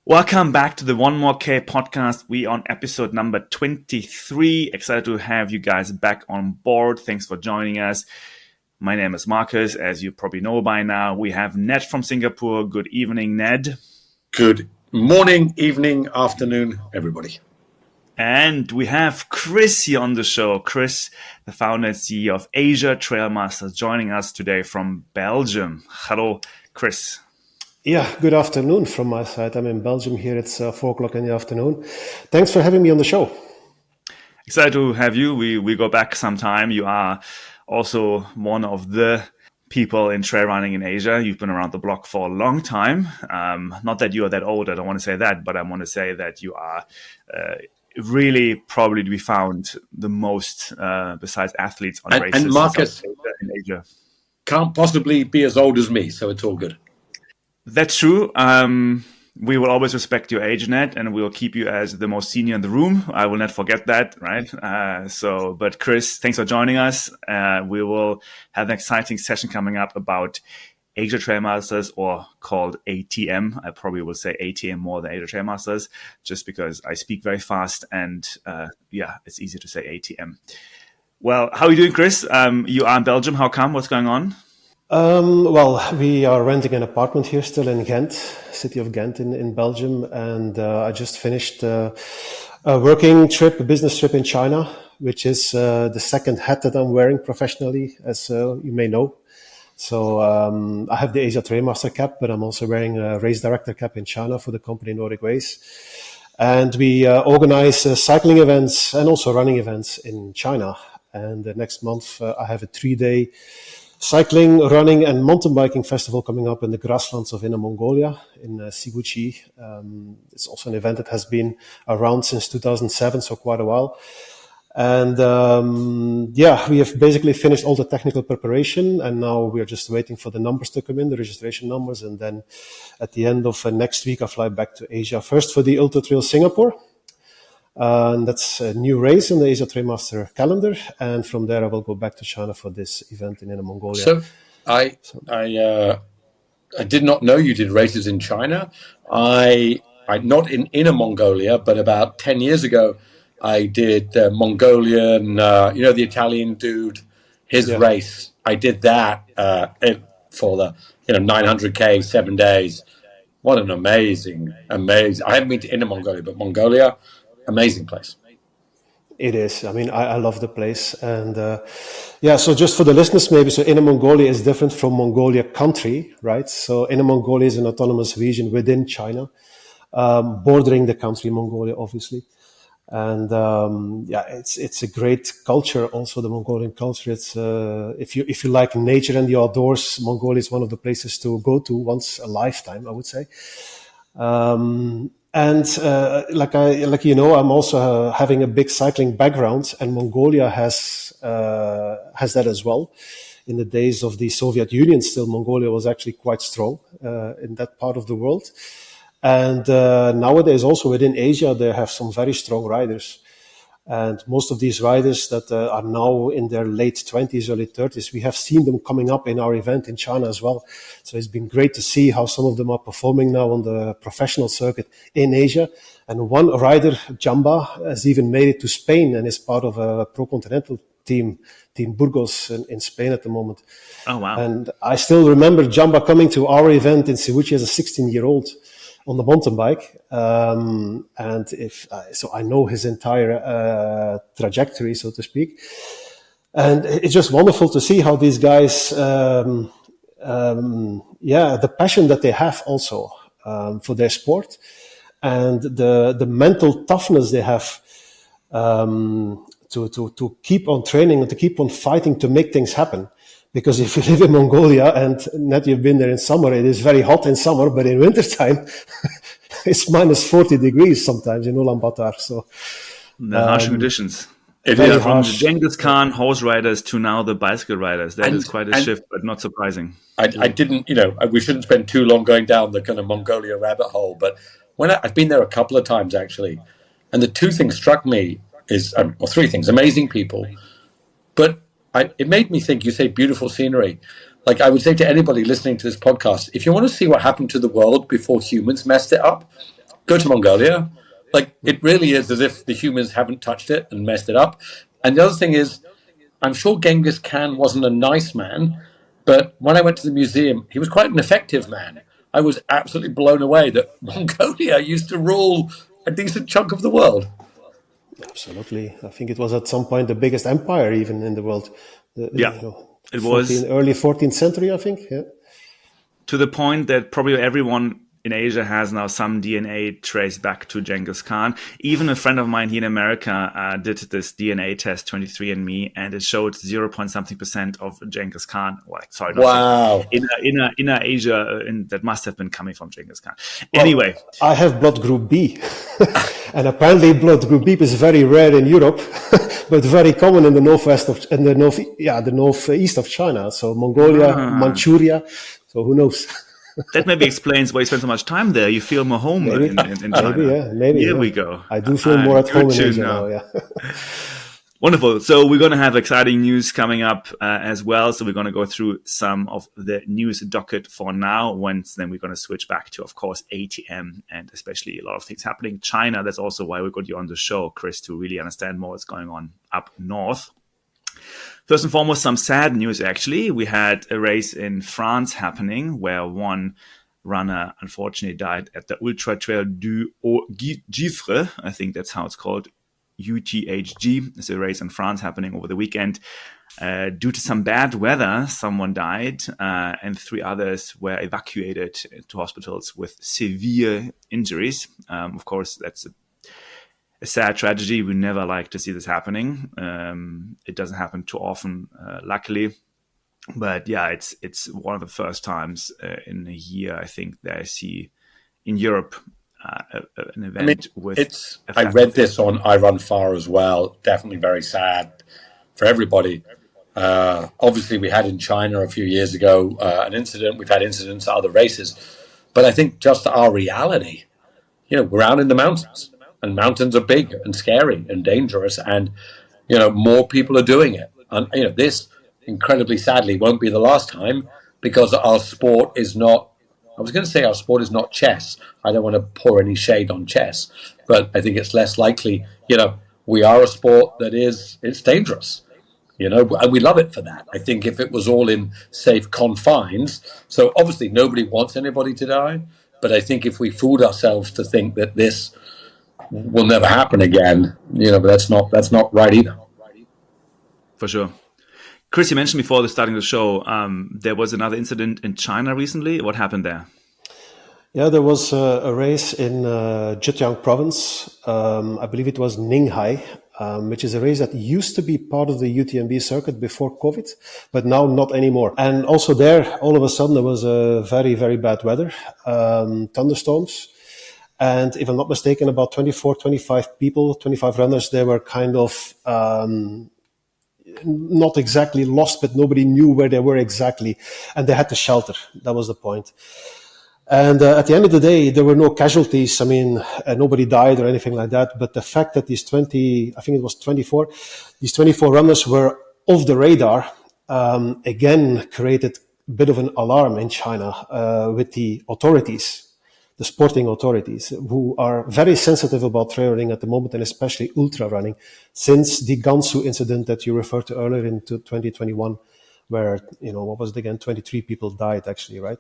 Welcome back to the One More K podcast. We on episode number 23. Excited to have you guys back on board. Thanks for joining us. My name is Marcus. As you probably know by now, we have Ned from Singapore. Good evening, Ned. Good morning, evening, afternoon, everybody. And we have Kris here on the show. Kris, the founder and CEO of Asia Trailmasters, joining us today from Belgium. Hello, Kris. Yeah, good afternoon from my side. I'm in Belgium here. It's 4 o'clock in the afternoon. Thanks for having me on the show. Excited to have you. We go back some time. You are also one of the people in trail running in Asia. You've been around the block for a long time. Not that you are that old. I don't want to say that, but I want to say that you are really probably to be found the most besides athletes on races. And Marcus in Asia can't possibly be as old as me, so it's all good. That's true. We will always respect your age, Ned, and we will keep you as the most senior in the room. I will not forget that, right? But Kris, thanks for joining us. We will have an exciting session coming up about Asia Trailmasters, or called ATM. I probably will say ATM more than Asia Trailmasters, just because I speak very fast and it's easy to say ATM. Well, how are you doing, Kris? You are in Belgium. How come? What's going on? Well, we are renting an apartment here still in Ghent, city of Ghent in Belgium. And I just finished a working trip, a business trip in China, which is the second hat that I'm wearing professionally, as you may know. So I have the Asia Trailmaster cap, but I'm also wearing a race director cap in China for the company Nordic Race. And we organize cycling events and also running events in China. And next month I have a 3-day cycling, running and mountain biking festival coming up in the grasslands of Inner Mongolia in Siguchi. It's also an event that has been around since 2007, so quite a while. And we have basically finished all the technical preparation, and now we're just waiting for the numbers to come in, the registration numbers. And then at the end of next week, I fly back to Asia, first for the Ultra Trail Singapore. And that's a new race in the Asia Trailmaster calendar. And from there, I will go back to China for this event in Inner Mongolia. So I did not know you did races in China. I not in Inner Mongolia, but about 10 years ago, I did the Mongolian, the Italian dude, his race. I did that for the 900K, 7 days. What an amazing. I haven't been to Inner Mongolia, but Mongolia, amazing place. It is. I mean, I love the place. And so just for the listeners maybe, so Inner Mongolia is different from Mongolia country, right? So Inner Mongolia is an autonomous region within China, bordering the country Mongolia, obviously. And it's a great culture. Also, the Mongolian culture. It's if you like nature and the outdoors, Mongolia is one of the places to go to once a lifetime, I would say. I'm also having a big cycling background, and Mongolia has that as well. In the days of the Soviet Union, still Mongolia was actually quite strong in that part of the world. And nowadays, also within Asia, they have some very strong riders. And most of these riders that are now in their late 20s, early 30s, we have seen them coming up in our event in China as well. So it's been great to see how some of them are performing now on the professional circuit in Asia. And one rider, Jamba, has even made it to Spain and is part of a pro-continental team Burgos in Spain at the moment. Oh, wow. And I still remember Jamba coming to our event in Siguchi as a 16-year-old. On the mountain bike, and so I know his entire trajectory, so to speak, and it's just wonderful to see how these guys, the passion that they have also for their sport, and the mental toughness they have to keep on training and to keep on fighting to make things happen. Because if you live in Mongolia, and Ned, you've been there in summer, it is very hot in summer, but in wintertime, it's minus 40 degrees sometimes in Ulaanbaatar. So the harsh conditions. From Genghis Khan horse riders to now the bicycle riders. That is quite a shift, but not surprising. I didn't, we shouldn't spend too long going down the kind of Mongolia rabbit hole, but I've been there a couple of times actually, and the two things struck me is, or three things: amazing people, but it made me think. You say beautiful scenery. Like I would say to anybody listening to this podcast, if you want to see what happened to the world before humans messed it up, go to Mongolia. Like, it really is as if the humans haven't touched it and messed it up. And the other thing is, I'm sure Genghis Khan wasn't a nice man, but when I went to the museum, he was quite an effective man. I was absolutely blown away that Mongolia used to rule a decent chunk of the world. Absolutely. I think it was at some point the biggest empire even in the world. It was early 14th century, I think. Yeah. To the point that probably everyone in Asia has now some DNA traced back to Genghis Khan. Even a friend of mine here in America did this DNA test, 23andMe, and it showed 0.something% of Genghis Khan. Wow. In Asia, that must have been coming from Genghis Khan. Anyway. I have blood group B. And apparently blood group B is very rare in Europe, but very common in the northeast of China. So Mongolia, Manchuria. So who knows? That maybe explains why you spend so much time there. You feel more home in China. Maybe. Here we go. I do feel more at home in Asia now, yeah. Wonderful. So we're going to have exciting news coming up as well. So we're going to go through some of the news docket for now. Then we're going to switch back to, of course, ATM and especially a lot of things happening in China. That's also why we got you on the show, Kris, to really understand more what's going on up north. First and foremost, some sad news, actually. We had a race in France happening where one runner unfortunately died at the Ultra Trail du Haut-Giffre. I think that's how it's called. UTHG. It's a race in France happening over the weekend. Due to some bad weather, someone died and 3 others were evacuated to hospitals with severe injuries. Of course, that's a sad tragedy. We never like to see this happening. It doesn't happen too often, luckily. But yeah, it's one of the first times in a year, I think, that I see in Europe an event with. I read this on I Run Far as well. Definitely very sad for everybody. Obviously, we had in China a few years ago an incident. We've had incidents at other races. But I think just our reality, we're out in the mountains. And mountains are big and scary and dangerous, and more people are doing it. And this, incredibly sadly, won't be the last time, because our sport is not. I was going to say our sport is not chess. I don't want to pour any shade on chess, but I think it's less likely. We are a sport that it's dangerous. And we love it for that. I think if it was all in safe confines, so obviously nobody wants anybody to die, but I think if we fooled ourselves to think that this will never happen again, but that's not right either. For sure. Kris, you mentioned before the starting of the show, there was another incident in China recently. What happened there? Yeah, there was a race in Zhejiang province. I believe it was Ninghai, which is a race that used to be part of the UTMB circuit before COVID, but now not anymore. And also there, all of a sudden, there was a very, very bad weather, thunderstorms. And if I'm not mistaken, about 25 runners, they were kind of not exactly lost, but nobody knew where they were exactly. And they had to shelter. That was the point. And at the end of the day, there were no casualties. I mean, nobody died or anything like that. But the fact that these 24 runners were off the radar, again, created a bit of an alarm in China with the authorities. The sporting authorities, who are very sensitive about trail running at the moment, and especially ultra running, since the Gansu incident that you referred to earlier in 2021, where, what was it again? 23 people died, actually, right?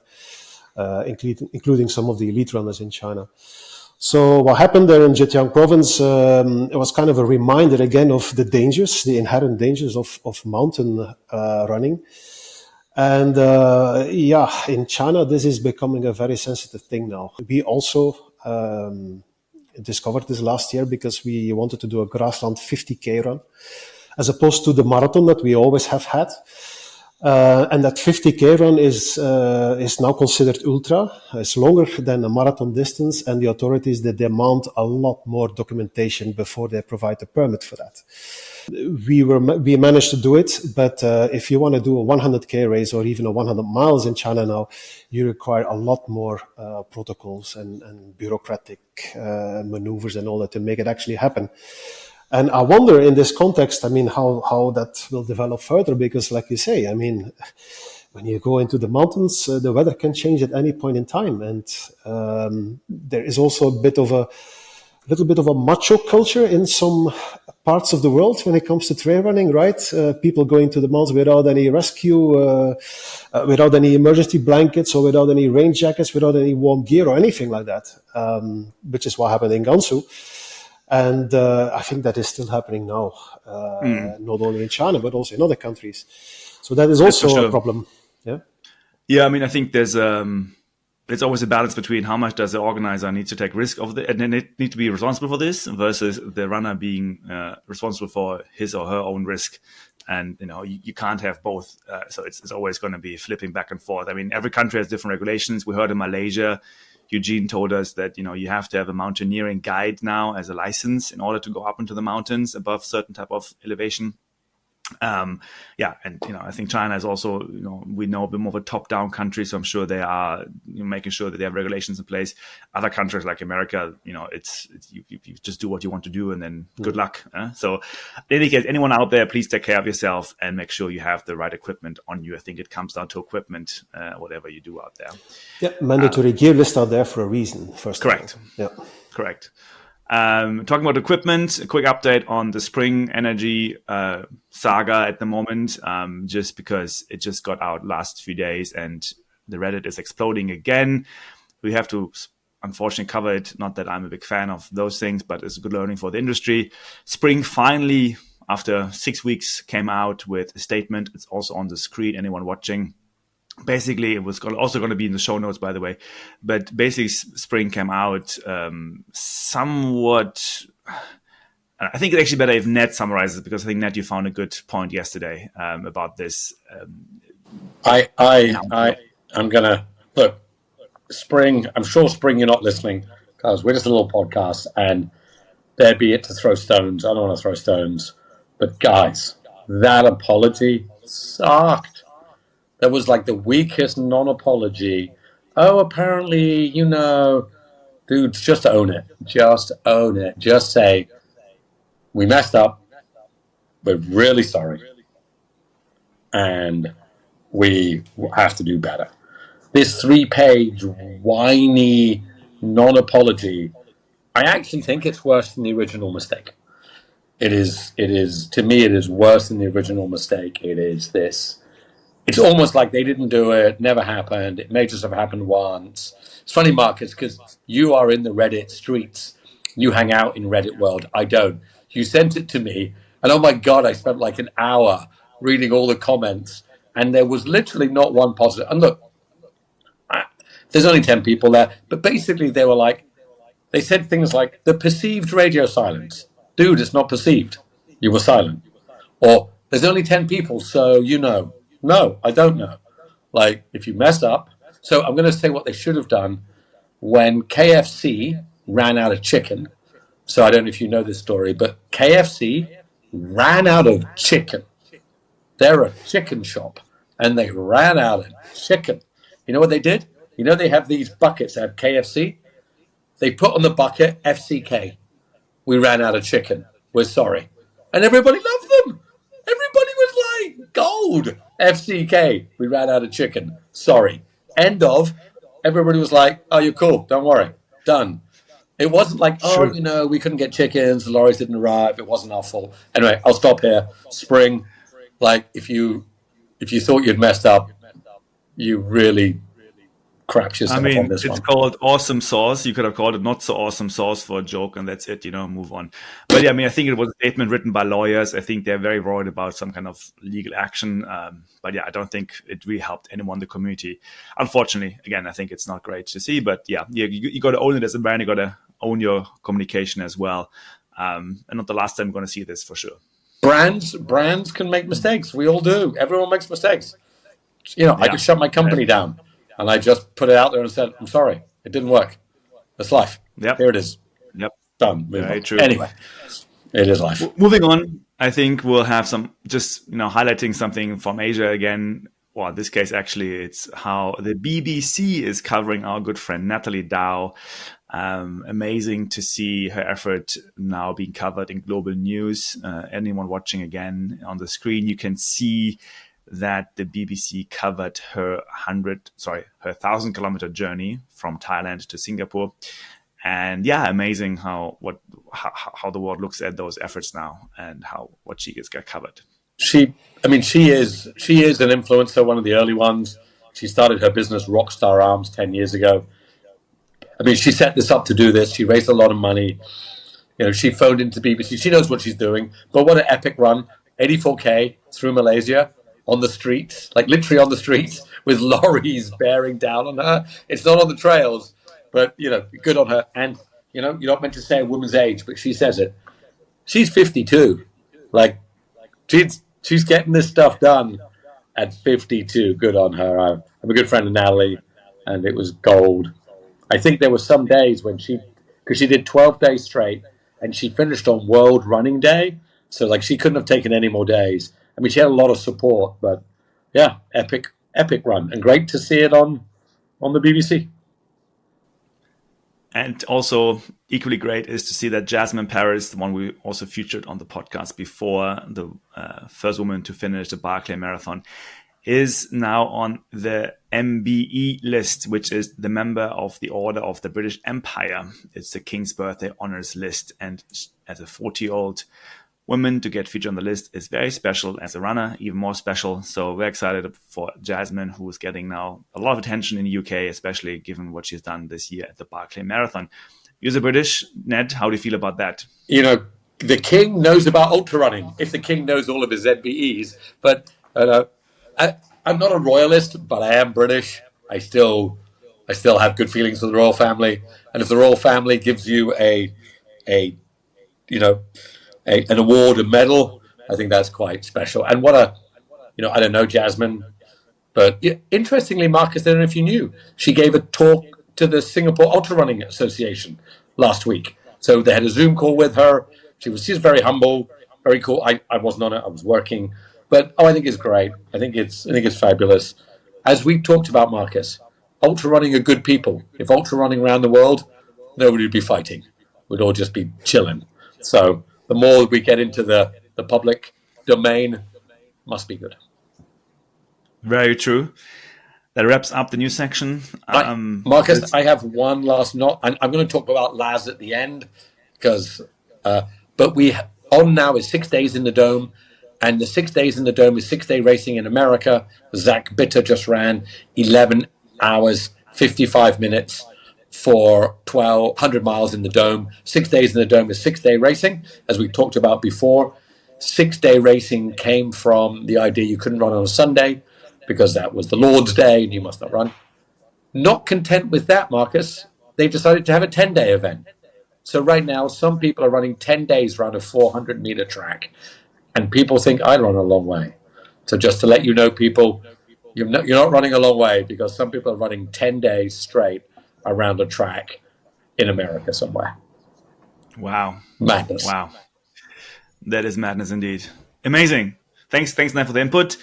Including some of the elite runners in China. So what happened there in Zhejiang province, it was kind of a reminder again of the inherent dangers of mountain running. And in China, this is becoming a very sensitive thing now. We also discovered this last year because we wanted to do a grassland 50K run, as opposed to the marathon that we always have had. And that 50K run is now considered ultra. It's longer than a marathon distance, and the authorities, they demand a lot more documentation before they provide a permit for that. We managed to do it, but if you want to do a 100K race or even a 100 miles in China now, you require a lot more protocols and bureaucratic maneuvers and all that to make it actually happen. And I wonder in this context, how that will develop further, because like you say, when you go into the mountains, the weather can change at any point in time. And there is also a little bit of a macho culture in some parts of the world when it comes to trail running, right? People going to the mountains without any rescue, without any emergency blankets or without any rain jackets, without any warm gear or anything like that, which is what happened in Gansu. And I think that is still happening now, not only in China, but also in other countries. So that is also a problem. Yeah. Yeah, I mean, I think there's always a balance between how much does the organizer need to take risk of and then it need to be responsible for this versus the runner being responsible for his or her own risk. And, you can't have both. So it's always going to be flipping back and forth. I mean, every country has different regulations. We heard in Malaysia, Eugene told us that, you have to have a mountaineering guide now as a license in order to go up into the mountains above certain type of elevation. And I think China is also, we know a bit more of a top-down country, so I'm sure they are making sure that they have regulations in place. Other countries like America, it's you just do what you want to do, and then good luck. So, in any case, anyone out there, please take care of yourself and make sure you have the right equipment on you. I think it comes down to equipment, whatever you do out there. Yeah, mandatory gear lists are there for a reason. First, correct. Yeah, correct. Talking about equipment, a quick update on the Spring Energy saga at the moment, just because it just got out last few days and the Reddit is exploding again. We have to unfortunately cover it. Not that I'm a big fan of those things, but it's a good learning for the industry. Spring finally, after 6 weeks, came out with a statement. It's also on the screen, anyone watching. Basically, it was also going to be in the show notes, by the way. But basically, Spring came out somewhat. I think it's actually better if Ned summarizes, because I think, Ned, you found a good point yesterday about this. I'm gonna look. Spring. I'm sure Spring, you're not listening, because we're just a little podcast, and there be it to throw stones. I don't want to throw stones, but guys, that apology sucked. That was like the weakest non-apology. Oh, apparently, dudes, just own it. Just own it. Just say, we messed up. We're really sorry. And we have to do better. This 3-page, whiny non-apology, I actually think it's worse than the original mistake. It is, to me, it is worse than the original mistake. It is this. It's almost like they didn't do it, never happened. It may just have happened once. It's funny, Marcus, because you are in the Reddit streets. You hang out in Reddit world. I don't. You sent it to me, and oh my God, I spent like an hour reading all the comments, and there was literally not one positive. And look, there's only 10 people there, but basically they were like, they said things like, the perceived radio silence. Dude, it's not perceived. You were silent. Or, there's only 10 people, so No, I don't know. Like, if you mess up. So I'm going to say what they should have done when KFC ran out of chicken. So I don't know if you know this story, but KFC ran out of chicken. They're a chicken shop, and they ran out of chicken. You know what they did? They have these buckets that have KFC. They put on the bucket FCK. We ran out of chicken. We're sorry. And everybody loved them. Everybody was like, gold. FCK. We ran out of chicken. Sorry. End of. Everybody was like, oh, you're cool. Don't worry. Done. It wasn't like, oh, we couldn't get chickens. The lorries didn't arrive. It wasn't our fault. Anyway, I'll stop here. Spring, like, if you thought you'd messed up, you really crapped yourself on this one. It's called awesome sauce. You could have called it not so awesome sauce for a joke, and that's it, move on. But yeah, I think it was a statement written by lawyers. I think they're very worried about some kind of legal action. But yeah, I don't think it really helped anyone in the community. Unfortunately, again, I think it's not great to see, but yeah, you got to own it as a brand. You got to own your communication as well. And not the last time we're going to see this for sure. Brands can make mistakes. We all do. Everyone makes mistakes. I could shut my company down. And I just put it out there and said, I'm sorry, it didn't work. That's life. Yep. Here it is. Yep. Done. Very true. Anyway, it is life. Moving on, I think we'll have some just, highlighting something from Asia again. Well, in this case, actually, it's how the BBC is covering our good friend Natalie Dow. Amazing to see her effort now being covered in global news. Anyone watching again on the screen, you can see that the BBC covered her 1,000-kilometer journey from Thailand to Singapore. And yeah, amazing how the world looks at those efforts now and what she gets covered. She is an influencer, one of the early ones. She started her business Rockstar Arms 10 years ago. I mean, she set this up to do this. She raised a lot of money. She phoned into BBC. She knows what she's doing. But what an epic run. 84K through Malaysia on the streets, like literally on the streets, with lorries bearing down on her. It's not on the trails, but, good on her. And, you're not meant to say a woman's age, but she says it. She's 52. Like, she's getting this stuff done at 52. Good on her. I'm a good friend of Natalie, and it was gold. I think there were some days when because she did 12 days straight, and she finished on World Running Day. So, she couldn't have taken any more days. I mean, she had a lot of support, but yeah, epic run. And great to see it on the BBC. And also equally great is to see that Jasmine Paris, the one we also featured on the podcast before, the first woman to finish the Barclay Marathon, is now on the MBE list, which is the Member of the Order of the British Empire. It's the King's Birthday Honours list. And as a 40-year-old woman to get featured on the list is very special. As a runner, even more special. So we're excited for Jasmine, who is getting now a lot of attention in the UK, especially given what she's done this year at the Barclay Marathon. You're British, Ned. How do you feel about that? The King knows about ultra running, if the King knows all of his ZBEs. But I'm not a royalist, but I am British. I still have good feelings for the royal family. And if the royal family gives you an award, a medal, I think that's quite special. And I don't know Jasmine, but interestingly, Marcus, I don't know if you knew, she gave a talk to the Singapore Ultra Running Association last week. So they had a Zoom call with her. She's very humble, very cool. I wasn't on it. I was working, but I think it's great. I think it's fabulous. As we talked about, Marcus, ultra running are good people. If ultra running around the world, nobody would be fighting. We'd all just be chilling. So the more we get into the public domain, must be good. Very true. That wraps up the news section. Marcus, I have one last note. I'm going to talk about Laz at the end, because but on now is 6 days in the Dome, and the 6 days in the Dome is 6-day racing in America. Zach Bitter just ran 11 hours, 55 minutes for 1,200 miles in the Dome. 6 days in the Dome is 6-day racing, as we talked about before. 6-day racing came from the idea you couldn't run on a Sunday because that was the Lord's Day and you must not run. Not content with that, Marcus, they've decided to have a 10-day event. So right now, some people are running 10 days around a 400-meter track, and people think I run a long way. So just to let you know, people, you're not running a long way, because some people are running 10 days straight around a track in America somewhere. Wow. Madness. Wow. That is madness indeed. Amazing. Thanks, Ned, for the input.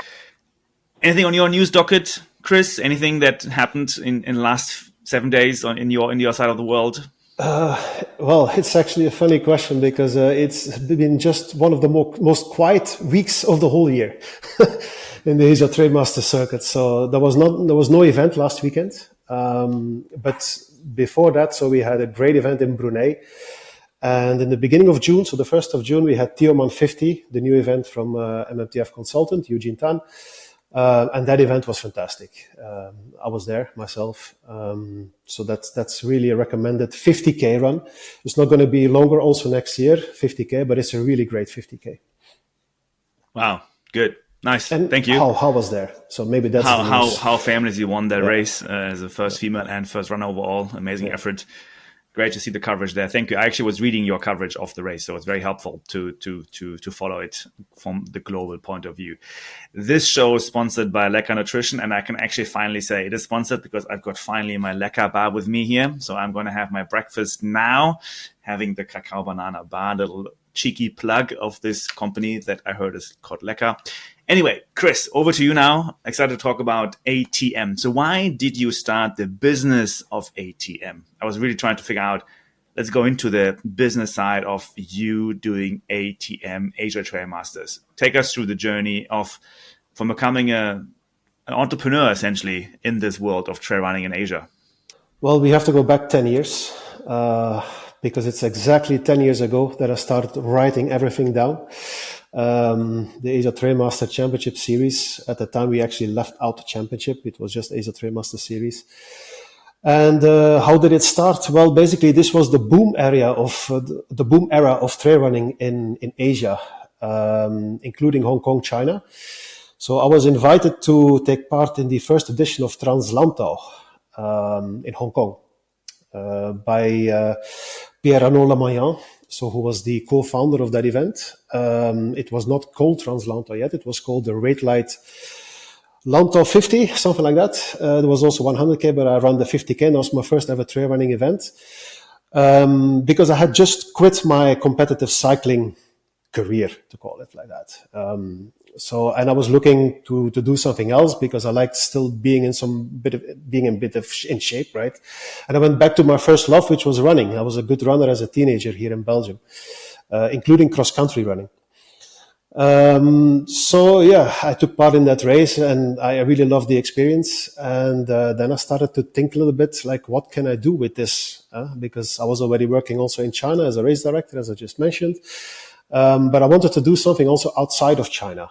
Anything on your news docket, Kris? Anything that happened in the last 7 days in your side of the world? Well, it's actually a funny question, because it's been just one of the most quiet weeks of the whole year in the Asia Trade Master Circuit. So there was no event last weekend. But before that, so we had a great event in Brunei. And in the beginning of June, so the 1st of June, we had Tioman 50, the new event from MMTF consultant, Eugene Tan. And that event was fantastic. I was there myself. So that's really a recommended 50K run. It's not going to be longer also next year, 50K, but it's a really great 50K. Wow. Good. Nice. And thank you. How was there? So maybe that's how famous you won that race as the first female and first runner overall. Amazing effort. Great to see the coverage there. Thank you. I actually was reading your coverage of the race, so it's very helpful to follow it from the global point of view. This show is sponsored by Lekker Nutrition, and I can actually finally say it is sponsored because I've got finally my Lekker bar with me here. So I'm going to have my breakfast now, having the cacao banana bar, little cheeky plug of this company that I heard is called Lekker. Anyway, Kris, over to you now. Excited to talk about ATM. So why did you start the business of ATM? I was really trying to figure out, let's go into the business side of you doing ATM, Asia Trail Masters. Take us through the journey of from becoming an entrepreneur, essentially, in this world of trail running in Asia? Well, we have to go back 10 years because it's exactly 10 years ago that I started writing everything down. The Asia Trailmaster Championship Series. At the time, we actually left out the championship. It was just Asia Trailmaster Series. And how did it start? Well, basically, this was the boom era of trail running in Asia, including Hong Kong, China. So I was invited to take part in the first edition of Trans-Lantau in Hong Kong by Pierre-Arnaud Lamayan, who was the co-founder of that event. It was not called Trans-Lantau yet. It was called the Raid Light Lantau 50, something like that. There was also 100K, but I ran the 50K. And that was my first ever trail running event because I had just quit my competitive cycling career, to call it like that. And I was looking to do something else because I liked still being in shape, right? And I went back to my first love, which was running. I was a good runner as a teenager here in Belgium, including cross-country running. I took part in that race and I really loved the experience. And then I started to think a little bit like, what can I do with this? Because I was already working also in China as a race director, as I just mentioned. But I wanted to do something also outside of China.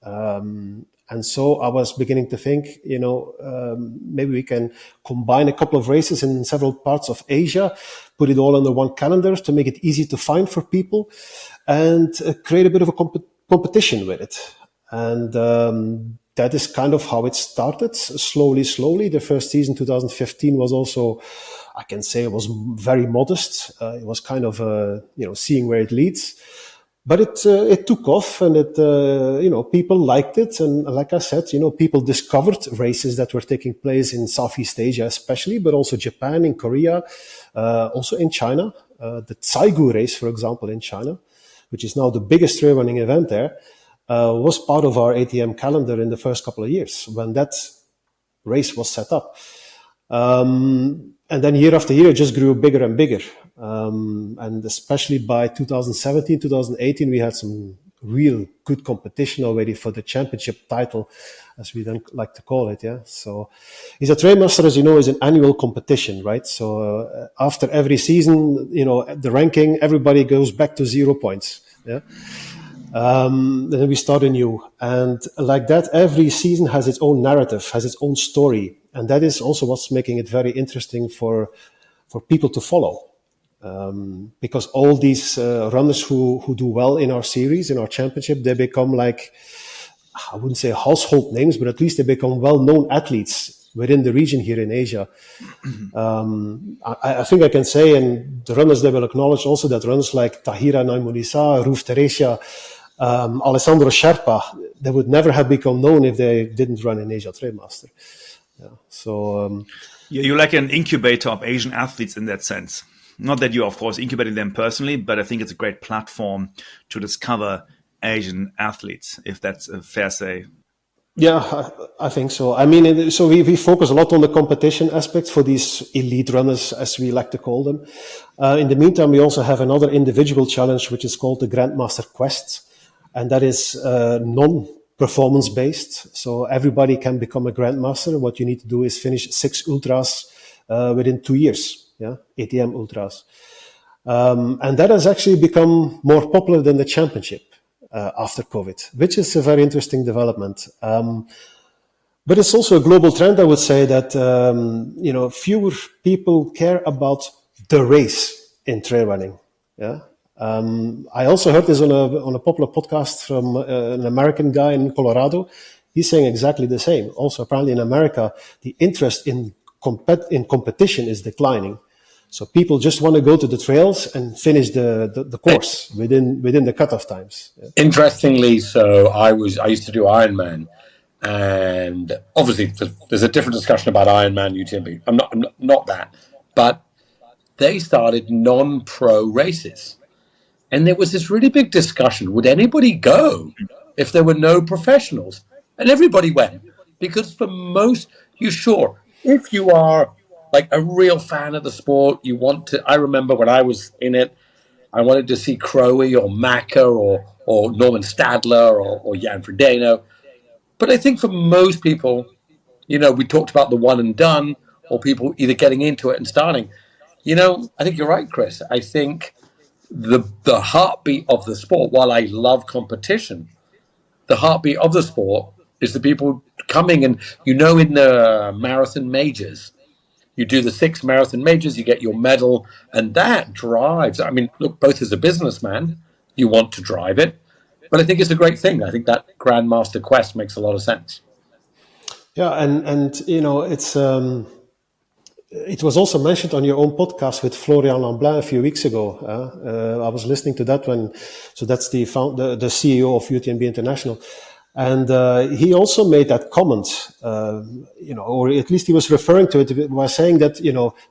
And so I was beginning to think, maybe we can combine a couple of races in several parts of Asia, put it all under one calendar to make it easy to find for people and create a bit of a competition with it. And that is kind of how it started, slowly. The first season, 2015, was also, I can say, it was very modest. It was kind of, seeing where it leads. But it took off and people liked it. And like I said, people discovered races that were taking place in Southeast Asia, especially, but also Japan, in Korea, also in China. The Taigu race, for example, in China, which is now the biggest trail running event there, was part of our ATM calendar in the first couple of years when that race was set up. And then year after year, it just grew bigger and bigger. And especially by 2017, 2018, we had some real good competition already for the championship title, as we then like to call it. Yeah. So Asia Trailmaster, as you know, is an annual competition, right? So after every season, the ranking, everybody goes back to 0 points. Yeah. Then we start anew. And like that, every season has its own narrative, has its own story. And that is also what's making it very interesting for people to follow. Because all these runners who do well in our series, in our championship, they become like, I wouldn't say household names, but at least they become well-known athletes within the region here in Asia. I think I can say, and the runners, they will acknowledge also that runners like Tahira Naimunisa, Ruf Teresia, Alessandro Sherpa, they would never have become known if they didn't run in Asia Trailmaster. Yeah. So you're like an incubator of Asian athletes in that sense. Not that you're, of course, incubating them personally, but I think it's a great platform to discover Asian athletes, if that's a fair say. Yeah, I think so. I mean, so we focus a lot on the competition aspects for these elite runners, as we like to call them. In the meantime, we also have another individual challenge, which is called the Grandmaster Quest. And that is non-performance based. So everybody can become a Grandmaster. What you need to do is finish 6 ultras within 2 years. Yeah, ATM ultras. And that has actually become more popular than the championship after COVID, which is a very interesting development. But it's also a global trend, I would say, that, fewer people care about the race in trail running. Yeah. I also heard this on a popular podcast from an American guy in Colorado. He's saying exactly the same. Also, apparently in America, the interest in competition is declining. So people just want to go to the trails and finish the course within the cutoff times. Yeah. Interestingly, so I used to do Ironman, and obviously there's a different discussion about Ironman UTMB. I'm not that, but they started non-pro races, and there was this really big discussion: would anybody go if there were no professionals? And everybody went, because for most, if you are like a real fan of the sport, you want to. I remember when I was in it, I wanted to see Crowe or Macca or Norman Stadler or Jan Frodeno. But I think for most people, we talked about the one and done, or people either getting into it and starting. I think you're right, Kris. I think the heartbeat of the sport, while I love competition, the heartbeat of the sport is the people coming and, in the marathon majors, you do the 6 marathon majors, you get your medal, and that drives. I mean, look, both as a businessman, you want to drive it, but I think it's a great thing. I think that Grandmaster Quest makes a lot of sense. Yeah, and it was also mentioned on your own podcast with Florian Lamblin a few weeks ago. I was listening to that one. So that's the CEO of UTMB International. And he also made that comment, or at least he was referring to it by saying that,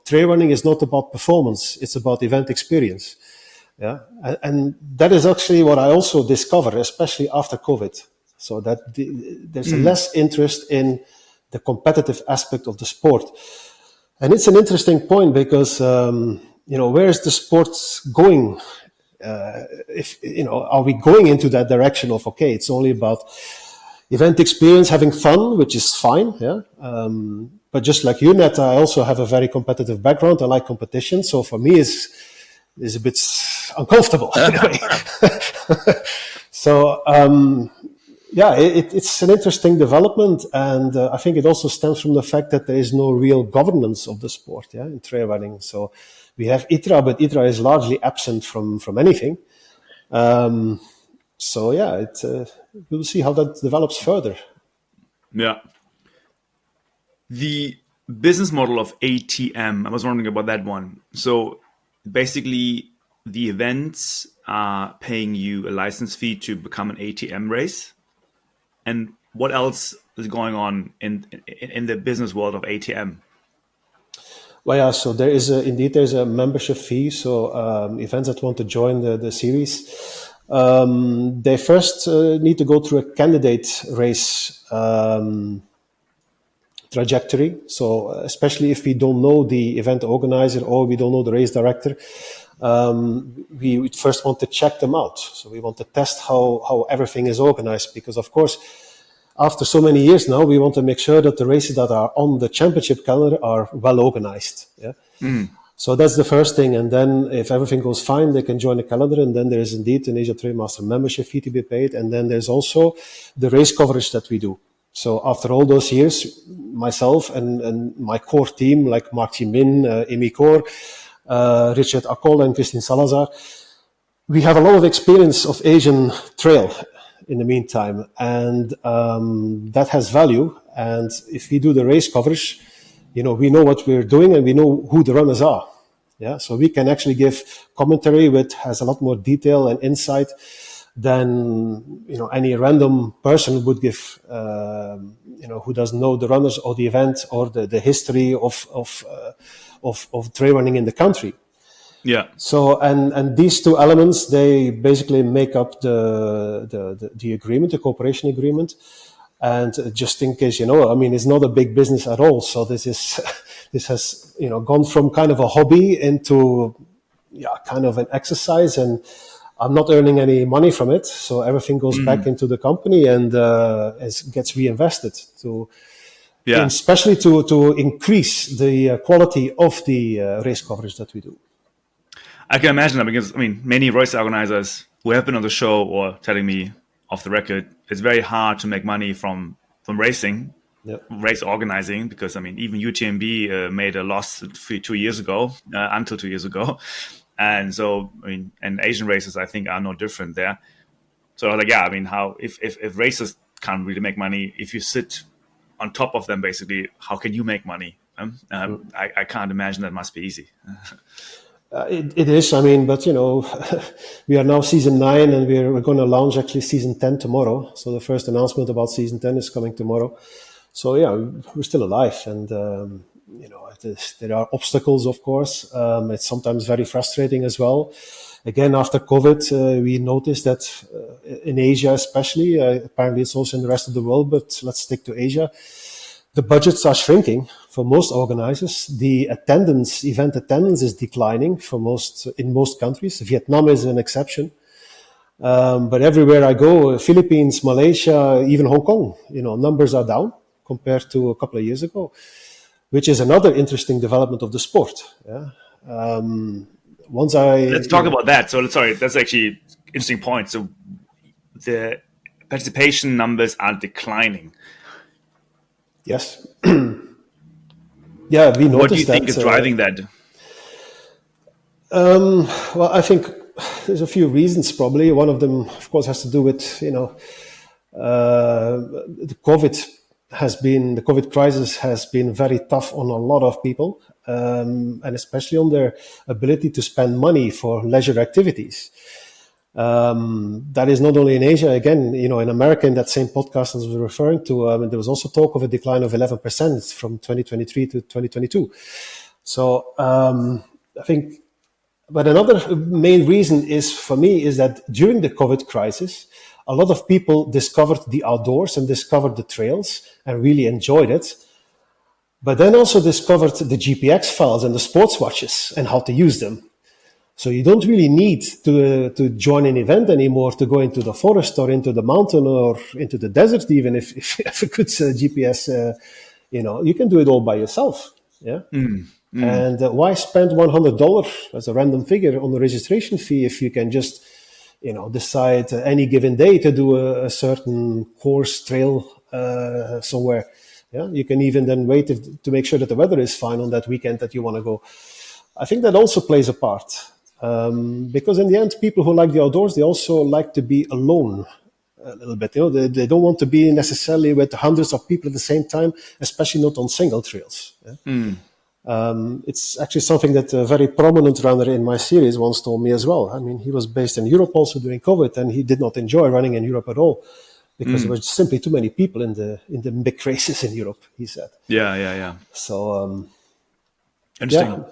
trail running is not about performance. It's about event experience. Yeah. And that is actually what I also discovered, especially after COVID. So that there's less interest in the competitive aspect of the sport. And it's an interesting point because, where is the sport going? Are we going into that direction of, okay, it's only about event experience, having fun, which is fine. Yeah. But just like you, Nat, I also have a very competitive background. I like competition. So for me, it's a bit uncomfortable in a way. So, it's an interesting development, and I think it also stems from the fact that there is no real governance of the sport, in trail running. So we have ITRA, but ITRA is largely absent from anything. We'll see how that develops further. Yeah. The business model of ATM, I was wondering about that one. So basically, the events are paying you a license fee to become an ATM race. And what else is going on in the business world of ATM? Well, yeah, so there's a membership fee. So events that want to join the series, they first need to go through a candidate race trajectory. So especially if we don't know the event organizer or we don't know the race director, we first want to check them out. So we want to test how everything is organized, because of course, after so many years now, we want to make sure that the races that are on the championship calendar are well organized. Yeah. So that's the first thing. And then if everything goes fine, they can join the calendar. And then there is indeed an Asia Trail Master membership fee to be paid. And then there's also the race coverage that we do. So after all those years, myself and my core team, like Mark Jimin, Amy Kaur, Richard Akol and Christine Salazar, we have a lot of experience of Asian trail in the meantime, and that has value. And if we do the race coverage, we know what we're doing and we know who the runners are. Yeah, so we can actually give commentary which has a lot more detail and insight than any random person would give. Who doesn't know the runners or the event or the history of trail running in the country. Yeah. So and these two elements, they basically make up the agreement, the cooperation agreement. And just in case it's not a big business at all. So this has gone from kind of a hobby into kind of an exercise, and I'm not earning any money from it. So everything goes back into the company and gets reinvested especially to increase the quality of the race coverage that we do. I can imagine that, because many race organizers who have been on the show or telling me off the record, it's very hard to make money from racing, race organizing, because even UTMB made a loss until 2 years ago, and so and Asian races I think are no different there. So how if races can't really make money, if you sit on top of them, basically, how can you make money? I can't imagine that must be easy. It is, but we are now season 9 and we're going to launch actually season 10 tomorrow. So the first announcement about season 10 is coming tomorrow. So we're still alive, and there are obstacles, of course. It's sometimes very frustrating as well. Again, after COVID, we noticed that in Asia especially, apparently it's also in the rest of the world, but let's stick to Asia, the budgets are shrinking for most organizers. The event attendance is declining in most countries. Vietnam is an exception. But everywhere I go, Philippines, Malaysia, even Hong Kong, numbers are down compared to a couple of years ago, which is another interesting development of the sport. Yeah. Let's talk about that. So, sorry, that's actually an interesting point. So, the participation numbers are declining. Yes. Yeah, we noticed that. What do you think is driving that? Well, I think there's a few reasons probably. One of them, of course, has to do with, the COVID crisis has been very tough on a lot of people, and especially on their ability to spend money for leisure activities. That is not only in Asia. Again, in America, in that same podcast I was referring to, there was also talk of a decline of 11% from 2023 to 2022. So I think, but another main reason for me is that during the COVID crisis, a lot of people discovered the outdoors and discovered the trails and really enjoyed it, but then also discovered the GPX files and the sports watches and how to use them. So you don't really need to join an event anymore to go into the forest or into the mountain or into the desert, even if you have a good GPS, you can do it all by yourself. Yeah. And why spend $100 as a random figure on the registration fee if you can just, decide any given day to do a certain course trail somewhere? Yeah, you can even then wait to make sure that the weather is fine on that weekend that you want to go. I think that also plays a part. Because in the end, people who like the outdoors, they also like to be alone a little bit. They don't want to be necessarily with hundreds of people at the same time, especially not on single trails. Yeah? It's actually something that a very prominent runner in my series once told me as well. I mean, he was based in Europe also during COVID, and he did not enjoy running in Europe at all because there were simply too many people in the big races in Europe, he said. Yeah. So, interesting. Yeah.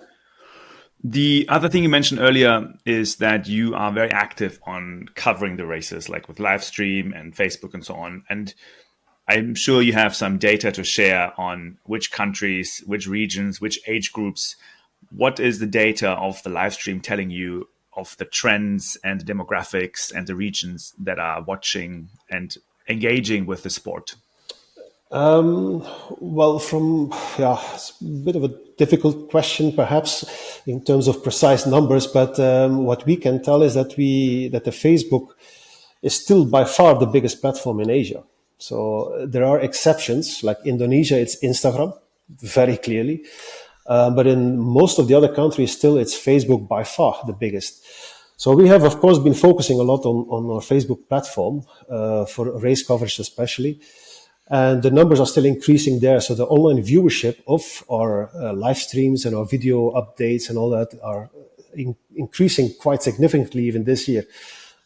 The other thing you mentioned earlier is that you are very active on covering the races, like with live stream and Facebook and so on. And I'm sure you have some data to share on which countries, which regions, which age groups. What is the data of the live stream telling you of the trends and the demographics and the regions that are watching and engaging with the sport? Well, it's a bit of a difficult question, perhaps, in terms of precise numbers. But what we can tell is that the Facebook is still by far the biggest platform in Asia. So there are exceptions, like Indonesia, it's Instagram, very clearly. But in most of the other countries, still it's Facebook by far the biggest. So we have, of course, been focusing a lot on our Facebook platform for race coverage especially. And the numbers are still increasing there. So the online viewership of our live streams and our video updates and all that are increasing quite significantly even this year,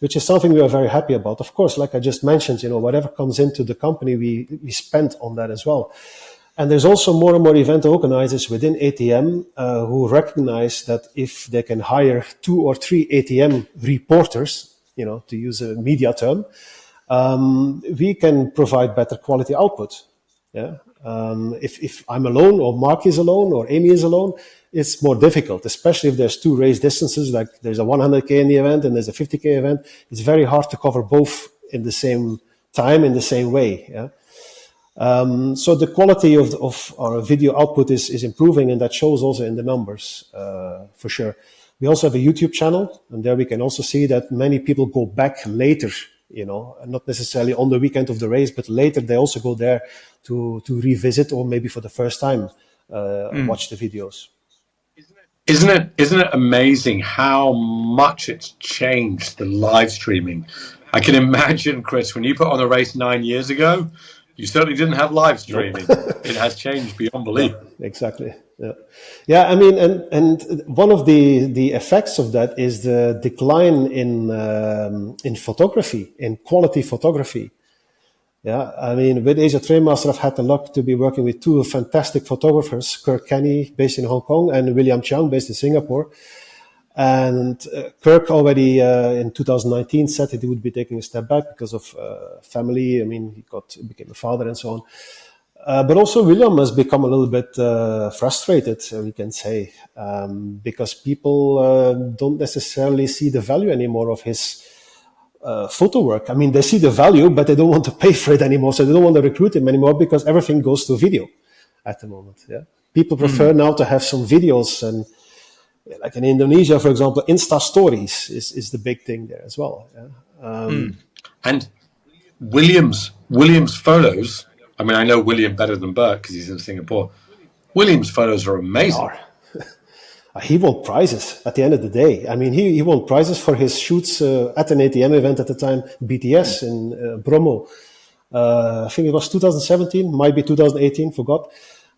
which is something we are very happy about. Of course, like I just mentioned, whatever comes into the company, we spend on that as well. And there's also more and more event organizers within ATM who recognize that if they can hire 2 or 3 ATM reporters, to use a media term, we can provide better quality output. Yeah. If I'm alone or Mark is alone or Amy is alone, it's more difficult, especially if there's 2 race distances, like there's a 100K in the event and there's a 50K event. It's very hard to cover both in the same time, in the same way. Yeah. So the quality of our video output is improving, and that shows also in the numbers, for sure. We also have a YouTube channel, and there we can also see that many people go back later, not necessarily on the weekend of the race, but later they also go there to revisit or maybe for the first time watch the videos. Isn't it amazing how much it's changed the live streaming? I can imagine, Kris, when you put on a race 9 years ago, you certainly didn't have live streaming. It has changed beyond belief. Yeah, exactly. Yeah. I mean, and one of the effects of that is the decline in photography, in quality photography. Yeah, I mean, with Asia Trainmaster, I've had the luck to be working with 2 fantastic photographers, Kirk Kenny, based in Hong Kong, and William Chiang, based in Singapore. And Kirk already in 2019 said that he would be taking a step back because of family. I mean, he became a father and so on. But also William has become a little bit frustrated, we can say, because people don't necessarily see the value anymore of his photo work. I mean, they see the value, but they don't want to pay for it anymore. So they don't want to recruit him anymore because everything goes to video at the moment. Yeah, people prefer now to have some videos, and like in Indonesia, for example, Insta stories is the big thing there as well. Yeah? And Williams photos. I mean, I know William better than Bert because he's in Singapore. William's photos are amazing. He won prizes at the end of the day. I mean, he won prizes for his shoots at an ATM event at the time, BTS in Bromo. I think it was 2017, might be 2018, forgot.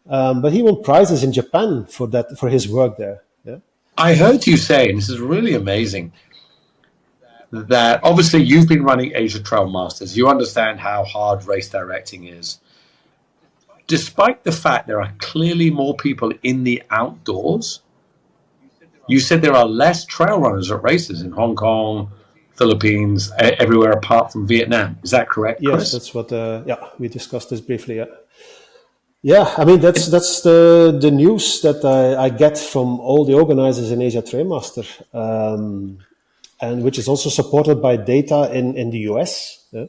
But he won prizes in Japan for his work there. Yeah. I heard you say, and this is really amazing, that obviously you've been running Asia Trail Masters. You understand how hard race directing is. Despite the fact there are clearly more people in the outdoors, you said there are less trail runners at races in Hong Kong, Philippines, everywhere apart from Vietnam. Is that correct, Yes, Kris? that's what. We discussed this briefly. Yeah. I mean that's the news that I get from all the organizers in Asia Trail Master, and which is also supported by data in the US. Yeah?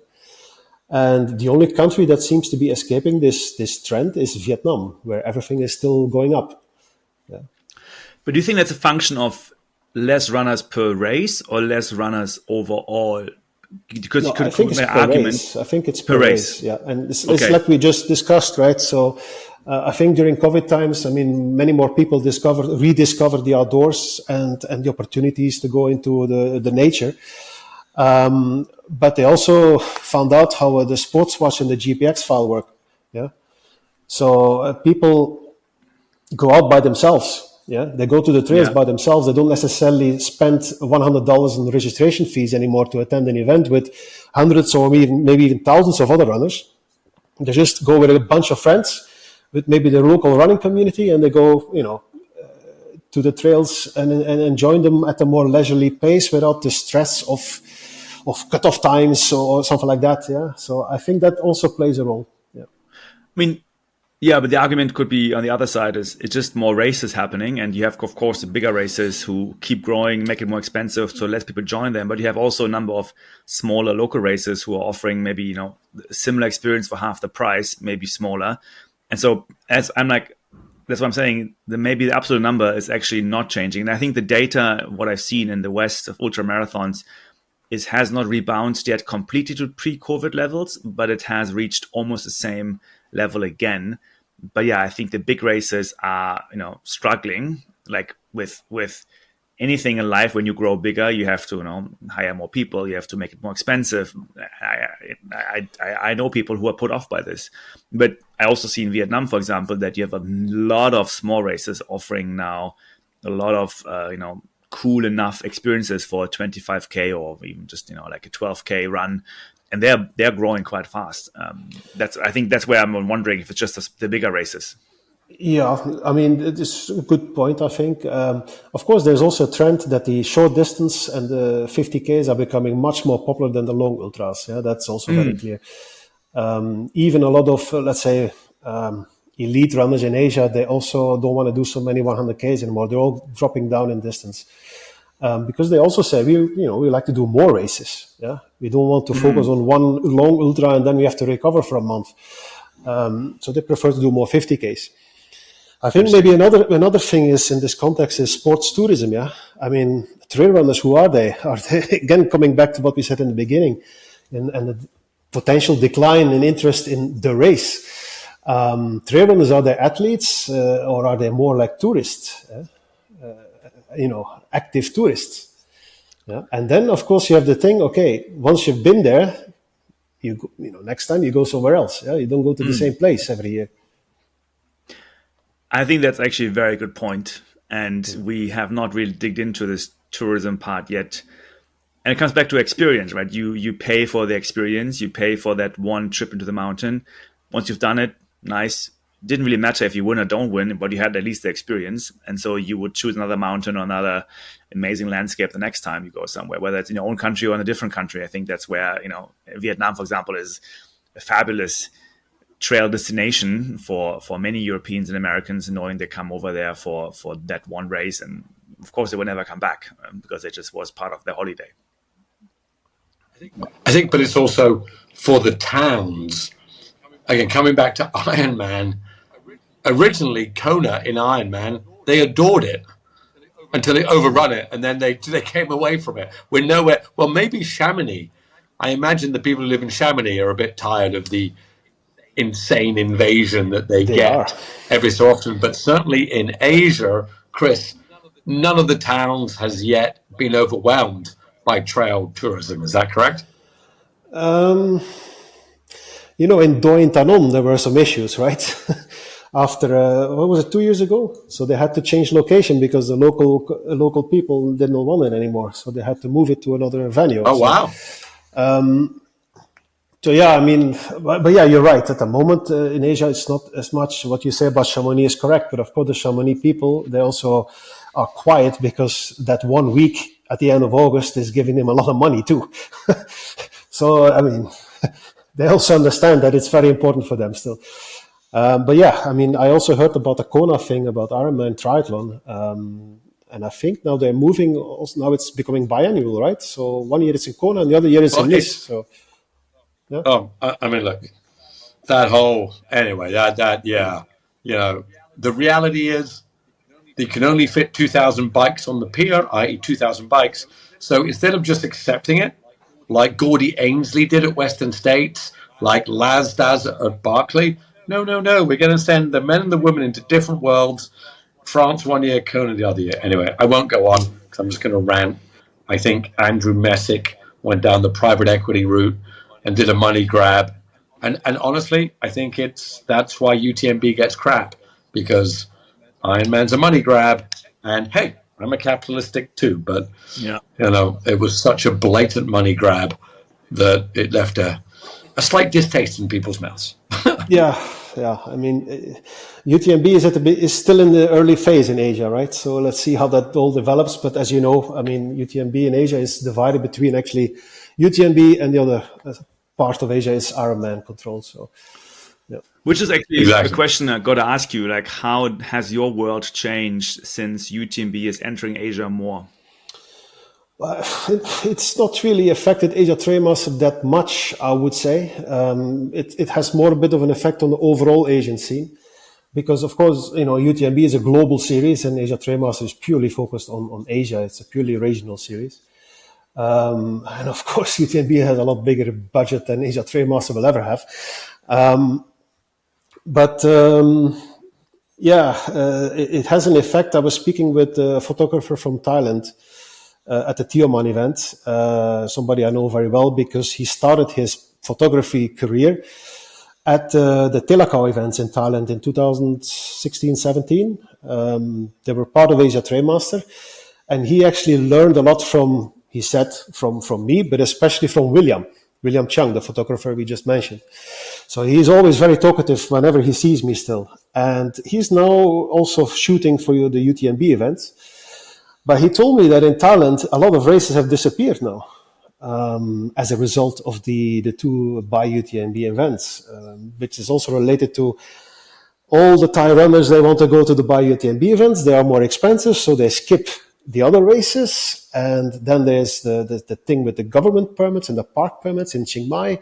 And the only country that seems to be escaping this trend is Vietnam, where everything is still going up. Yeah. But do you think that's a function of less runners per race or less runners overall? Because you could I think it's per race. I think it's per race. Yeah, and it's like we just discussed, right? So I think during COVID times, I mean, many more people rediscovered the outdoors and the opportunities to go into the nature. But they also found out how the sports watch and the GPX file work. Yeah, so people go out by themselves. Yeah, they go to the trails by themselves. They don't necessarily spend $100 in registration fees anymore to attend an event with hundreds or maybe even thousands of other runners. They just go with a bunch of friends, with maybe the local running community, and they go, to the trails and join them at a more leisurely pace without the stress of cutoff times or something like that. Yeah, so I think that also plays a role. Yeah, I mean. Yeah, but the argument could be on the other side is it's just more races happening, and you have, of course, the bigger races who keep growing, make it more expensive, so less people join them. But you have also a number of smaller local races who are offering maybe, similar experience for half the price, maybe smaller. And so that's what I'm saying, maybe the absolute number is actually not changing. And I think the data, what I've seen in the West of ultra marathons, has not rebounded yet completely to pre-COVID levels, but it has reached almost the same level again. But yeah, I think the big races are, struggling. Like with anything in life, when you grow bigger, you have to, hire more people. You have to make it more expensive. I know people who are put off by this. But I also see in Vietnam, for example, that you have a lot of small races offering now a lot of, cool enough experiences for a 25K or even just, like a 12K run. And they're growing quite fast. I think that's where I'm wondering if it's just the bigger races. Yeah, I mean, it is a good point, I think. Of course, there's also a trend that the short distance and the 50Ks are becoming much more popular than the long ultras. Yeah, that's also very clear. Even a lot of, let's say, elite runners in Asia, they also don't want to do so many 100Ks anymore. They're all dropping down in distance. Because they also say we like to do more races. Yeah, we don't want to focus on one long ultra and then we have to recover for a month. So they prefer to do more 50Ks. I think maybe another thing is in this context is sports tourism. Yeah, I mean, trail runners, who are they? Are they again coming back to what we said in the beginning, and the potential decline in interest in the race? Trail runners, are they athletes or are they more like tourists? Active tourists. Yeah. And then, of course, you have the thing, okay, once you've been there, next time you go somewhere else. Yeah, you don't go to the same place every year. I think that's actually a very good point. And we have not really digged into this tourism part yet. And it comes back to experience, right? You pay for the experience. You pay for that one trip into the mountain. Once you've done it, nice. Didn't really matter if you win or don't win, but you had at least the experience. And so you would choose another mountain or another amazing landscape the next time you go somewhere, whether it's in your own country or in a different country. I think that's where, Vietnam, for example, is a fabulous trail destination for many Europeans and Americans, knowing they come over there for that one race. And of course, they will never come back because it just was part of their holiday. I think, but it's also for the towns. Again, coming back to Ironman, originally Kona in Ironman, they adored it until they overrun it, and then they came away from it. We're nowhere. Well, maybe Chamonix. I imagine the people who live in Chamonix are a bit tired of the insane invasion that they get every so often. But certainly in Asia, Kris, none of the towns has yet been overwhelmed by trail tourism. Is that correct? In Doi Tanon, there were some issues, right? After, what was it, 2 years ago? So they had to change location because the local people didn't want it anymore. So they had to move it to another venue. Oh, wow. So yeah, I mean, but yeah, you're right. At the moment in Asia, it's not as much what you say about Chamonix is correct. But of course, the Chamonix people, they also are quiet because that 1 week at the end of August is giving them a lot of money too. So, I mean, they also understand that it's very important for them still. But yeah, I mean, I also heard about the Kona thing about Ironman triathlon. And I think now they're moving, also now it's becoming biannual, right? So 1 year it's in Kona and the other year it's in Nice. So, yeah. Oh, I mean, look, that whole, anyway, that, yeah, the reality is you can only fit 2,000 bikes on the pier, i.e. 2,000 bikes. So instead of just accepting it, like Gordy Ainsley did at Western States, like Laz does at Barclay, no, we're going to send the men and the women into different worlds. France 1 year, Kona the other year. Anyway, I won't go on because I'm just going to rant. I think Andrew Messick went down the private equity route and did a money grab. And honestly, I think that's why UTMB gets crap, because Ironman's a money grab. And hey, I'm a capitalistic too, but it was such a blatant money grab that it left a slight distaste in people's mouths. Yeah. I mean, UTMB is still in the early phase in Asia, right? So let's see how that all develops. But as you know, I mean, UTMB in Asia is divided between actually UTMB and the other part of Asia is Ironman controlled. So, yeah. Which is actually a question I got to ask you, like, how has your world changed since UTMB is entering Asia more? It's not really affected Asia Trailmaster that much, I would say. It has more a bit of an effect on the overall Asian scene, because of course, UTMB is a global series and Asia Trailmaster is purely focused on Asia. It's a purely regional series. And of course, UTMB has a lot bigger budget than Asia Trailmaster will ever have. It has an effect. I was speaking with a photographer from Thailand at the Tioman event, somebody I know very well because he started his photography career at the Telakau events in Thailand in 2016-17. They were part of Asia Trailmaster, and he actually learned a lot from me, but especially from William Chung, the photographer we just mentioned. So he's always very talkative whenever he sees me still. And he's now also shooting for the UTMB events. But he told me that in Thailand, a lot of races have disappeared now as a result of the two bi-UTMB events, which is also related to all the Thai runners. They want to go to the bi-UTMB events. They are more expensive, so they skip the other races. And then there's the thing with the government permits and the park permits in Chiang Mai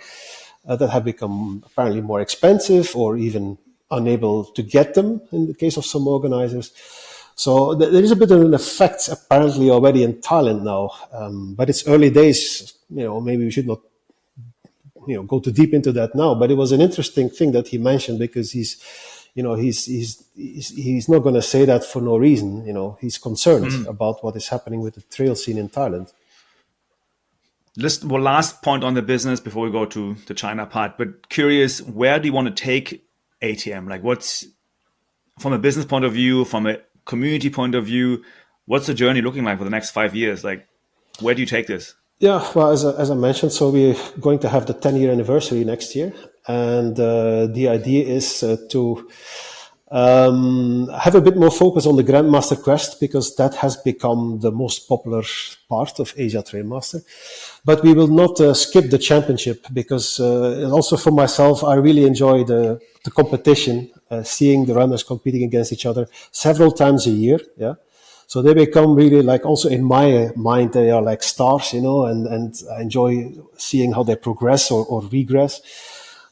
that have become apparently more expensive or even unable to get them in the case of some organizers. So there is a bit of an effect apparently already in Thailand now, but it's early days. Maybe we should not, go too deep into that now. But it was an interesting thing that he mentioned because he's not going to say that for no reason. He's concerned about what is happening with the trail scene in Thailand. One last point on the business before we go to the China part. But curious, where do you want to take ATM? Like, what's from a business point of view, from a community point of view, what's the journey looking like for the next 5 years? Like, where do you take this? Yeah, well, as I mentioned, so we're going to have the 10-year anniversary next year. And the idea is to have a bit more focus on the Grandmaster Quest, because that has become the most popular part of Asia Trailmaster. But we will not skip the championship, because also for myself, I really enjoy the competition, seeing the runners competing against each other several times a year. Yeah. So they become really like, also in my mind, they are like stars, and I enjoy seeing how they progress or regress.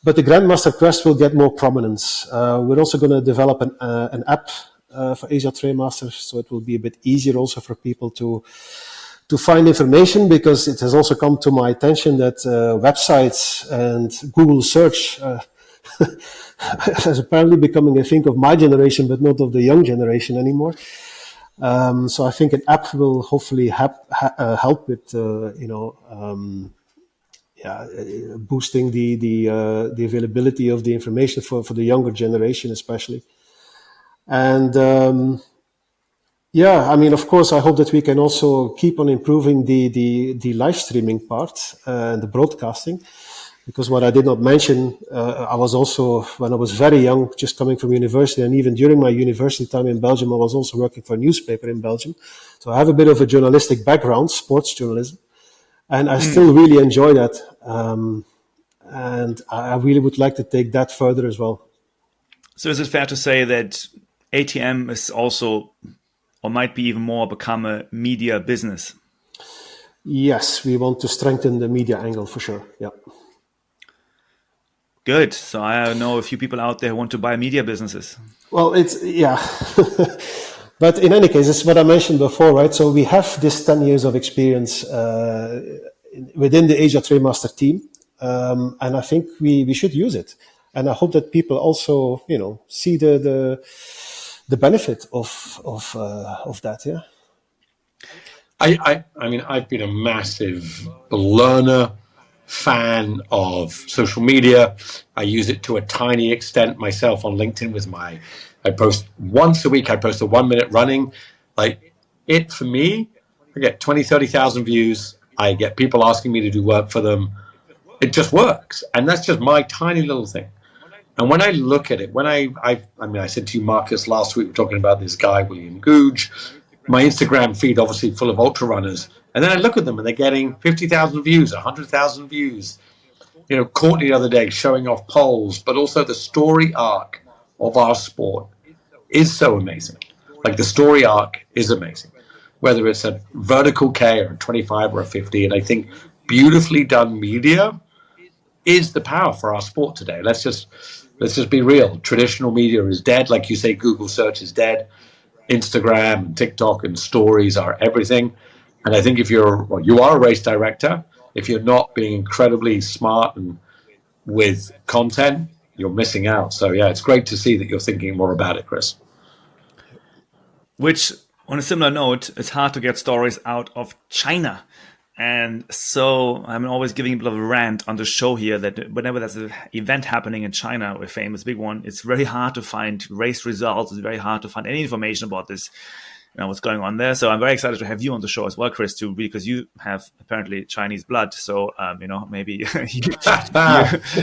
But the Grandmaster Quest will get more prominence. We're also going to develop an app for Asia Trainmasters, so it will be a bit easier also for people to find information, because it has also come to my attention that websites and Google search is apparently becoming a thing of my generation, but not of the young generation anymore. So I think an app will hopefully help with, boosting the availability of the information for the younger generation, especially. And of course, I hope that we can also keep on improving the live streaming part and the broadcasting. Because what I did not mention, I was also, when I was very young, just coming from university, and even during my university time in Belgium, I was also working for a newspaper in Belgium. So I have a bit of a journalistic background, sports journalism, and I still really enjoy that. And I really would like to take that further as well. So is it fair to say that ATM is also, or might be even more, become a media business? Yes, we want to strengthen the media angle for sure, yeah. Good. So I know a few people out there who want to buy media businesses. Well, yeah. But in any case, it's what I mentioned before, right? So we have this 10 years of experience within the Asia Trainmaster team. And I think we should use it. And I hope that people also, see the benefit of that, yeah. I mean, I've been a massive learner, fan of social media. I use it to a tiny extent myself on LinkedIn I post once a week. I post a 1 minute running. Like it, for me, I get 20, 30,000 views. I get people asking me to do work for them. It just works. And that's just my tiny little thing. And when I look at it, I said to you, Marcus, last week, we were talking about this guy, William Googe. My Instagram feed, obviously full of ultra runners. And then I look at them and they're getting 50,000 views, 100,000 views. Courtney the other day showing off poles, but also the story arc of our sport is so amazing. Like the story arc is amazing, whether it's a vertical K or a 25 or a 50. And I think beautifully done media is the power for our sport today. Let's just be real. Traditional media is dead. Like you say, Google search is dead. Instagram and TikTok and stories are everything. And I think if you are a race director, if you're not being incredibly smart and with content, you're missing out. So yeah, it's great to see that you're thinking more about it, Kris. Which, on a similar note, it's hard to get stories out of China. And so I'm always giving a bit of a rant on the show here that whenever there's an event happening in China, a famous big one, it's very hard to find race results. It's very hard to find any information about this, what's going on there. So I'm very excited to have you on the show as well, Kris, too, because you have apparently Chinese blood. So, maybe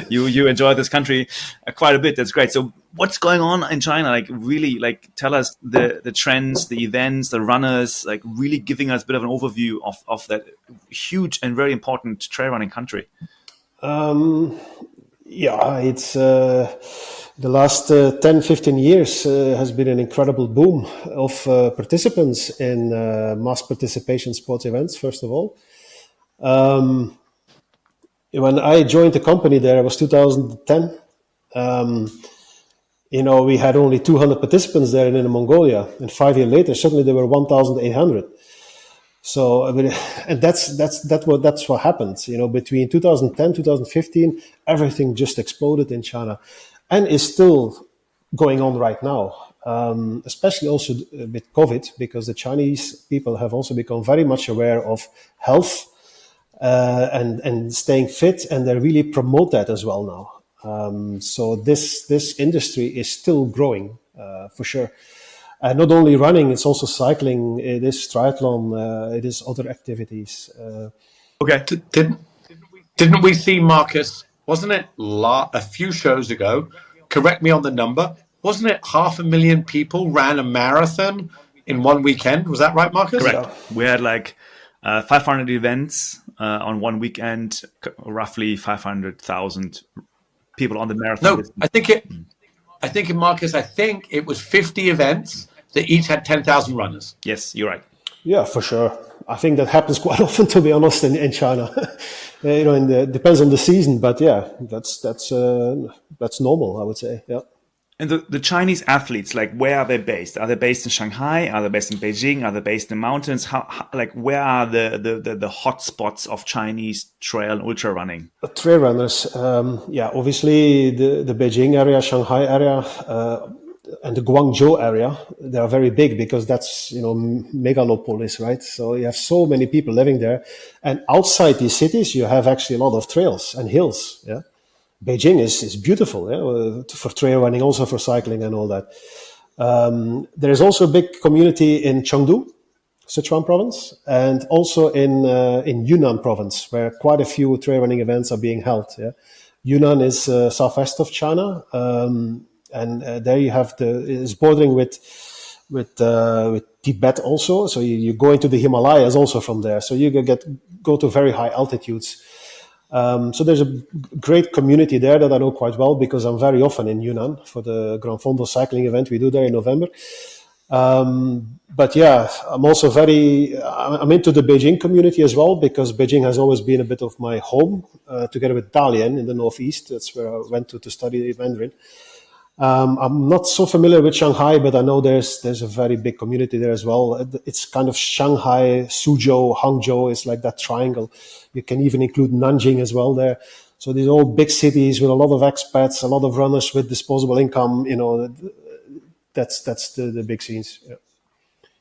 you enjoy this country quite a bit. That's great. So what's going on in China? Like really, tell us the trends, the events, the runners, really giving us a bit of an overview of that huge and very important trail running country. It's the last 10, 15 years has been an incredible boom of participants in mass participation sports events, first of all. When I joined the company there, it was 2010. We had only 200 participants there in Inner Mongolia, and 5 years later, suddenly there were 1,800. So, and that's what happened. Between 2010, 2015, everything just exploded in China, and is still going on right now. Especially also with COVID, because the Chinese people have also become very much aware of health and staying fit, and they really promote that as well now. So this industry is still growing for sure. Not only running, it's also cycling, it is triathlon, it is other activities. Okay, didn't we see, Marcus, wasn't it a few shows ago, correct me on the number, wasn't it 500,000 people ran a marathon in one weekend? Was that right, Marcus? Correct. Yeah. We had 500 events on one weekend, roughly 500,000 people on the marathon. No, I think Marcus, I think it was 50 events, they each had 10,000 runners. Yes, you're right. Yeah, for sure. I think that happens quite often, to be honest, in China. Depends on the season, but yeah, that's normal, I would say. Yeah. And the Chinese athletes, like, where are they based? Are they based in Shanghai? Are they based in Beijing? Are they based in mountains? How like, where are the hot spots of Chinese trail and ultra running? Trail runners, obviously the Beijing area, Shanghai area, and the Guangzhou area, they are very big because that's, megalopolis, right? So you have so many people living there. And outside these cities, you have actually a lot of trails and hills, yeah. Beijing is beautiful, yeah, for trail running, also for cycling and all that. There is also a big community in Chengdu, Sichuan province, and also in Yunnan province, where quite a few trail running events are being held. Yeah. Yunnan is southwest of China, and there you have it's bordering with Tibet also. So you go into the Himalayas also from there. So you go to very high altitudes. So there's a great community there that I know quite well because I'm very often in Yunnan for the Gran Fondo cycling event we do there in November. But yeah, I'm also I'm into the Beijing community as well because Beijing has always been a bit of my home, together with Dalian in the northeast. That's where I went to study Mandarin. I'm not so familiar with Shanghai, but I know there's a very big community there as well. It's kind of Shanghai, Suzhou, Hangzhou. It's like that triangle. You can even include Nanjing as well there. So these all big cities with a lot of expats, a lot of runners with disposable income. That's the big scenes. Yeah.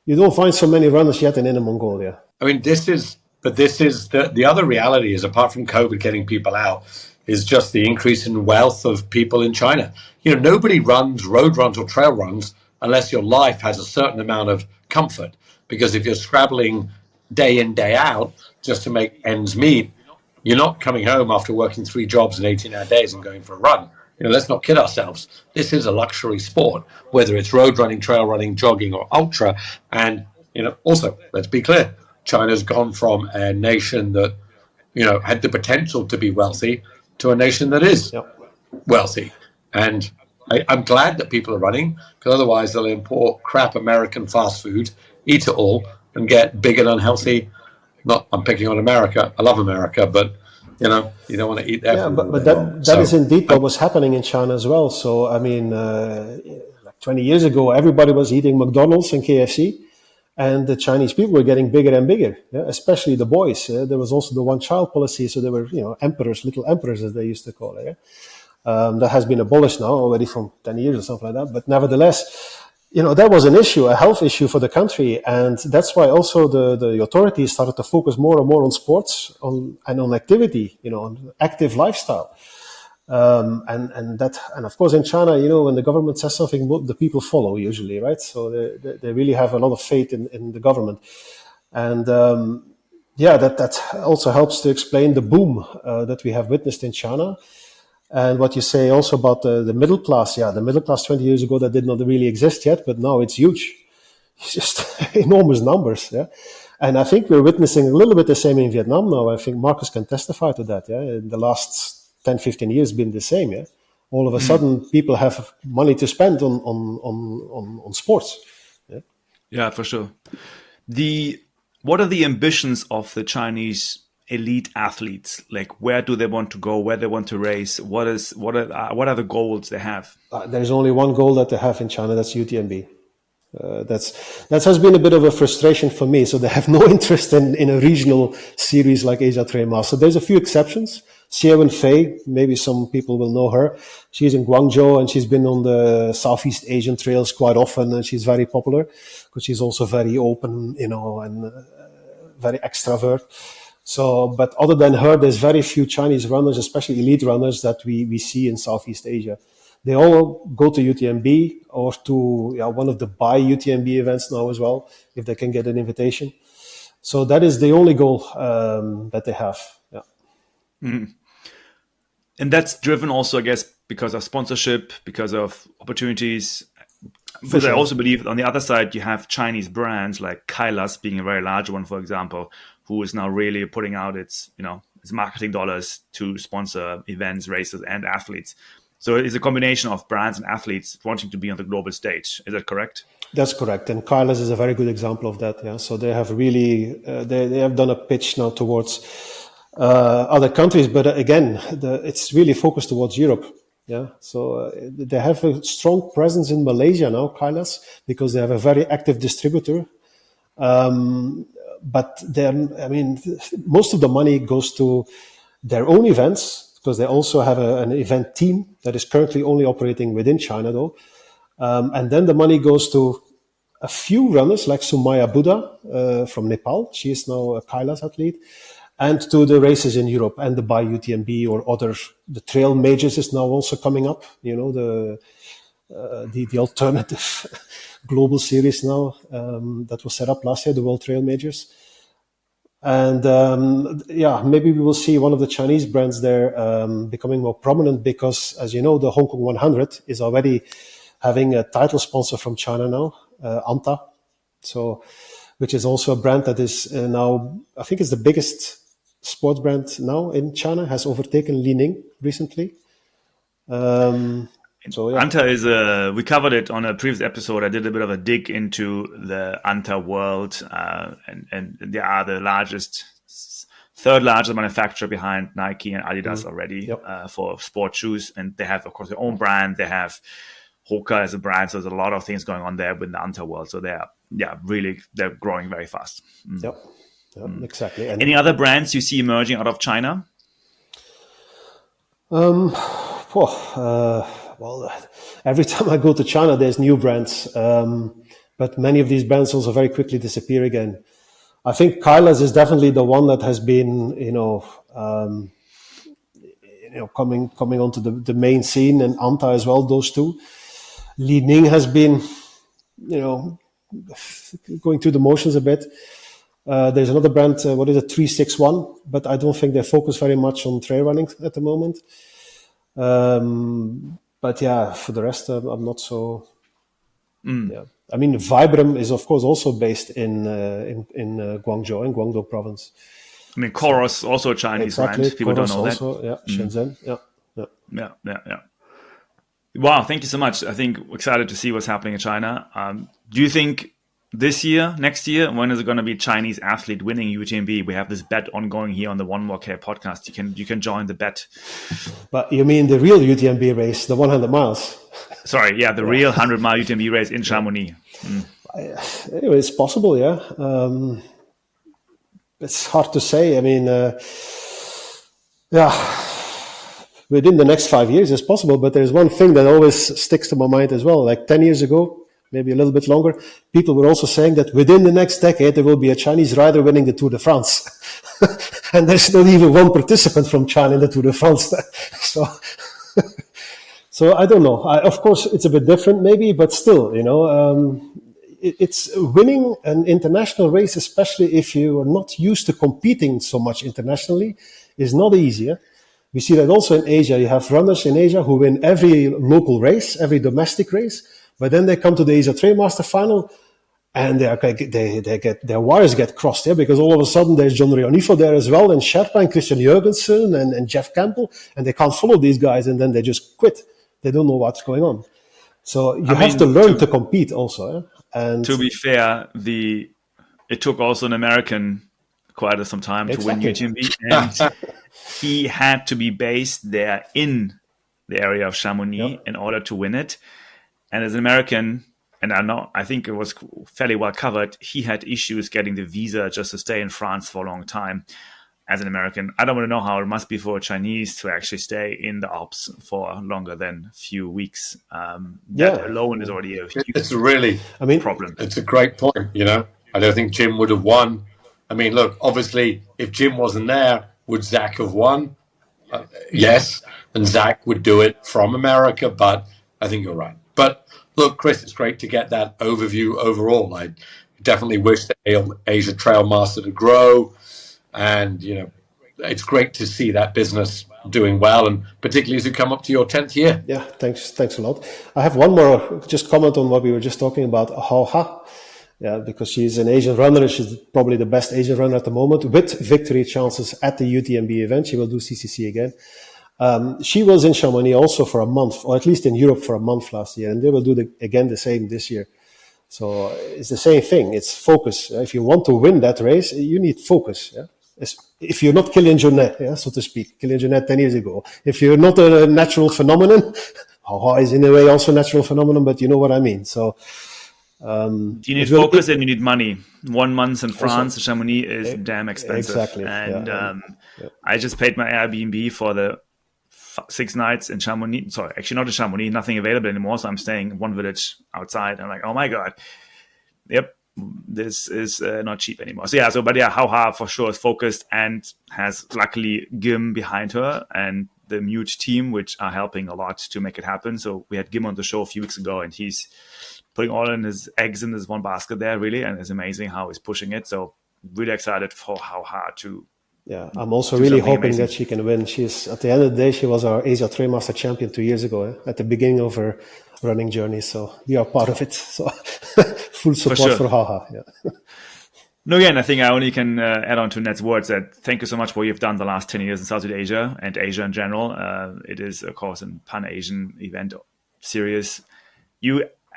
You don't find so many runners yet in Inner Mongolia. I mean, this is the other reality is, apart from COVID getting people out, is just the increase in wealth of people in China. Nobody runs road runs or trail runs unless your life has a certain amount of comfort. Because if you're scrabbling day in, day out just to make ends meet, you're not coming home after working 3 jobs in 18-hour days and going for a run. Let's not kid ourselves. This is a luxury sport, whether it's road running, trail running, jogging, or ultra. And, also, let's be clear, China's gone from a nation that, had the potential to be wealthy to a nation that is wealthy. And I'm glad that people are running, because otherwise they'll import crap American fast food, eat it all, and get big and unhealthy. I'm picking on America. I love America, but you don't want to eat that. Yeah, but that is indeed what was happening in China as well. So I mean, like 20 years ago, everybody was eating McDonald's and KFC, and the Chinese people were getting bigger and bigger. Yeah? Especially the boys. There was also the one-child policy, so they were emperors, little emperors as they used to call it. Yeah? That has been abolished now already from 10 years or something like that. But nevertheless, that was an issue, a health issue for the country. And that's why also the authorities started to focus more and more on sports and on activity, on active lifestyle. And of course in China, when the government says something, the people follow usually, right? So they really have a lot of faith in the government. And that also helps to explain the boom that we have witnessed in China. And what you say also about the middle class, the middle class 20 years ago, that did not really exist yet, but now it's huge. It's just enormous numbers, yeah. And I think we're witnessing a little bit the same in Vietnam now. I think Marcus can testify to that, yeah. In the last 10, 15 years been the same, yeah. All of a sudden, people have money to spend on sports. Yeah, yeah, for sure. What are the ambitions of the Chinese elite athletes? Like, where do they want to go? Where they want to race? What are the goals they have? There's only one goal that they have in China. That's UTMB. That has been a bit of a frustration for me. So they have no interest in a regional series like Asia Trail Master. There's a few exceptions. Xie Wenfei, maybe some people will know her. She's in Guangzhou and she's been on the Southeast Asian trails quite often, and she's very popular because she's also very open, and very extrovert. So, but other than her, there's very few Chinese runners, especially elite runners, that we see in Southeast Asia. They all go to UTMB or to one of the UTMB events now as well, if they can get an invitation. So that is the only goal that they have. Yeah. Mm-hmm. And that's driven also, I guess, because of sponsorship, because of opportunities. But I also believe on the other side, you have Chinese brands like Kailas being a very large one, for example, who is now really putting out its marketing dollars to sponsor events, races, and athletes. So it's a combination of brands and athletes wanting to be on the global stage. Is that correct? That's correct. And Kailas is a very good example of that. Yeah. So they have really, they have done a pitch now towards other countries, but again, it's really focused towards Europe. Yeah. So they have a strong presence in Malaysia now, Kailas, because they have a very active distributor. But then, I mean, most of the money goes to their own events, because they also have an event team that is currently only operating within China, though. And then the money goes to a few runners like Sumaya Buddha from Nepal. She is now a Kailas athlete. And to the races in Europe and the Bai UTMB or other, the trail majors is now also coming up. You know, the alternative global series now that was set up last year, the World Trail Majors. And maybe we will see one of the Chinese brands there becoming more prominent because, as you know, the Hong Kong 100 is already having a title sponsor from China now, Anta. So, which is also a brand that is now, I think it's the biggest sports brand now in China, has overtaken Li Ning recently. Anta is we covered it on a previous episode. I did a bit of a dig into the Anta world, and they are the third largest manufacturer behind Nike and Adidas already for sport shoes. And they have, of course, their own brand. They have Hoka as a brand. So there's a lot of things going on there with the Anta world. So they're growing very fast. Yep, exactly. And any other brands you see emerging out of China? Well, every time I go to China, there's new brands, but many of these brands also very quickly disappear again. I think Kailas is definitely the one that has been, coming onto the main scene, and Anta as well. Those two. Li Ning has been, going through the motions a bit. There's another brand, 361, but I don't think they focus very much on trail running at the moment. But yeah, for the rest, I'm not so. Yeah, I mean, Vibram is of course also based in Guangzhou, in Guangdong province. I mean, Coros also a Chinese brand. People Coros don't know also, that. Yeah, Shenzhen. Yeah. Wow, thank you so much. I think we're excited to see what's happening in China. Do you think this year, next year, when is it going to be Chinese athlete winning UTMB? We have this bet ongoing here on the One More Care podcast. You can join the bet. But you mean the real UTMB race, the 100 miles? Sorry, yeah, the real 100-mile UTMB race in Chamonix. Anyway, it's possible, yeah. It's hard to say. I mean, within the next 5 years, it's possible. But there's one thing that always sticks to my mind as well. Like 10 years ago, maybe a little bit longer, people were also saying that within the next decade, there will be a Chinese rider winning the Tour de France. And there's not even one participant from China in the Tour de France. So I don't know. Of course, it's a bit different maybe, but still, it's winning an international race, especially if you are not used to competing so much internationally, is not easy. We see that also in Asia. You have runners in Asia who win every local race, every domestic race, but then they come to the Asia Trail Master Final, and they get their wires get crossed, because all of a sudden there's John Rionifo there as well, and Sherpa and Christian Jurgensen and Jeff Campbell, and they can't follow these guys, and then they just quit. They don't know what's going on. So you have to learn to compete also. And to be fair, it took also an American quite some time to win UTMB, and he had to be based there in the area of Chamonix in order to win it. And as an American, and I think it was fairly well covered, he had issues getting the visa just to stay in France for a long time. As an American, I don't want to know how it must be for a Chinese to actually stay in the Alps for longer than a few weeks. That alone is already a huge problem. It's a great point, I don't think Jim would have won. I mean, look, obviously, if Jim wasn't there, would Zach have won? Yes, and Zach would do it from America, but I think you're right. But look, Kris, it's great to get that overview overall. I definitely wish the Asia Trail Master to grow. And, it's great to see that business doing well, and particularly as you come up to your 10th year. Yeah, thanks a lot. I have one more just comment on what we were just talking about, Hao Ha. Yeah, because she's an Asian runner. She's probably the best Asian runner at the moment with victory chances at the UTMB event. She will do CCC again. She was in Chamonix also for a month, or at least in Europe for a month last year, and they will do again the same this year. So it's the same thing. It's focus. If you want to win that race, you need focus. Yeah? If you're not Kylian Jornet, yeah, so to speak, Kylian Jornet 10 years ago, if you're not a natural phenomenon, Haha is in a way also a natural phenomenon, but you know what I mean. So you need focus and you need money. 1 month in France, also, Chamonix is damn expensive. Exactly. And I just paid my Airbnb for the 6 nights in Chamonix. Sorry, actually not in Chamonix, nothing available anymore. So I'm staying in one village outside. I'm like, oh my God. Yep. This is not cheap anymore. So Haha for sure is focused and has luckily Gim behind her and the huge team, which are helping a lot to make it happen. So we had Gim on the show a few weeks ago, and he's putting all in his eggs in this one basket there, really, and it's amazing how he's pushing it. So really excited for Haha to. Yeah, I'm also really hoping that she can win. She's at the end of the day, she was our Asia Trailmaster champion 2 years ago, at the beginning of her running journey. So we are part of it. So full support for Haha. Yeah. No, again, I think I only can add on to Ned's words that thank you so much for what you've done the last 10 years in Southeast Asia and Asia in general. It is, of course, a Pan-Asian event series.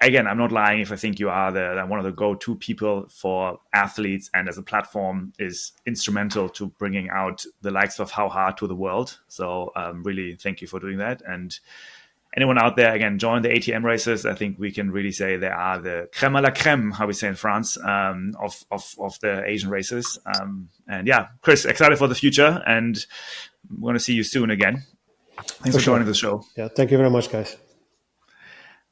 Again, I'm not lying if I think you are one of the go-to people for athletes, and as a platform is instrumental to bringing out the likes of Haha to the world. So really thank you for doing that. And anyone out there, again, join the ATM races. I think we can really say they are the crème à la crème, how we say in France, of the Asian races. And yeah, Kris, excited for the future, and we're going to see you soon again. Thanks for joining the show. Yeah, thank you very much, guys.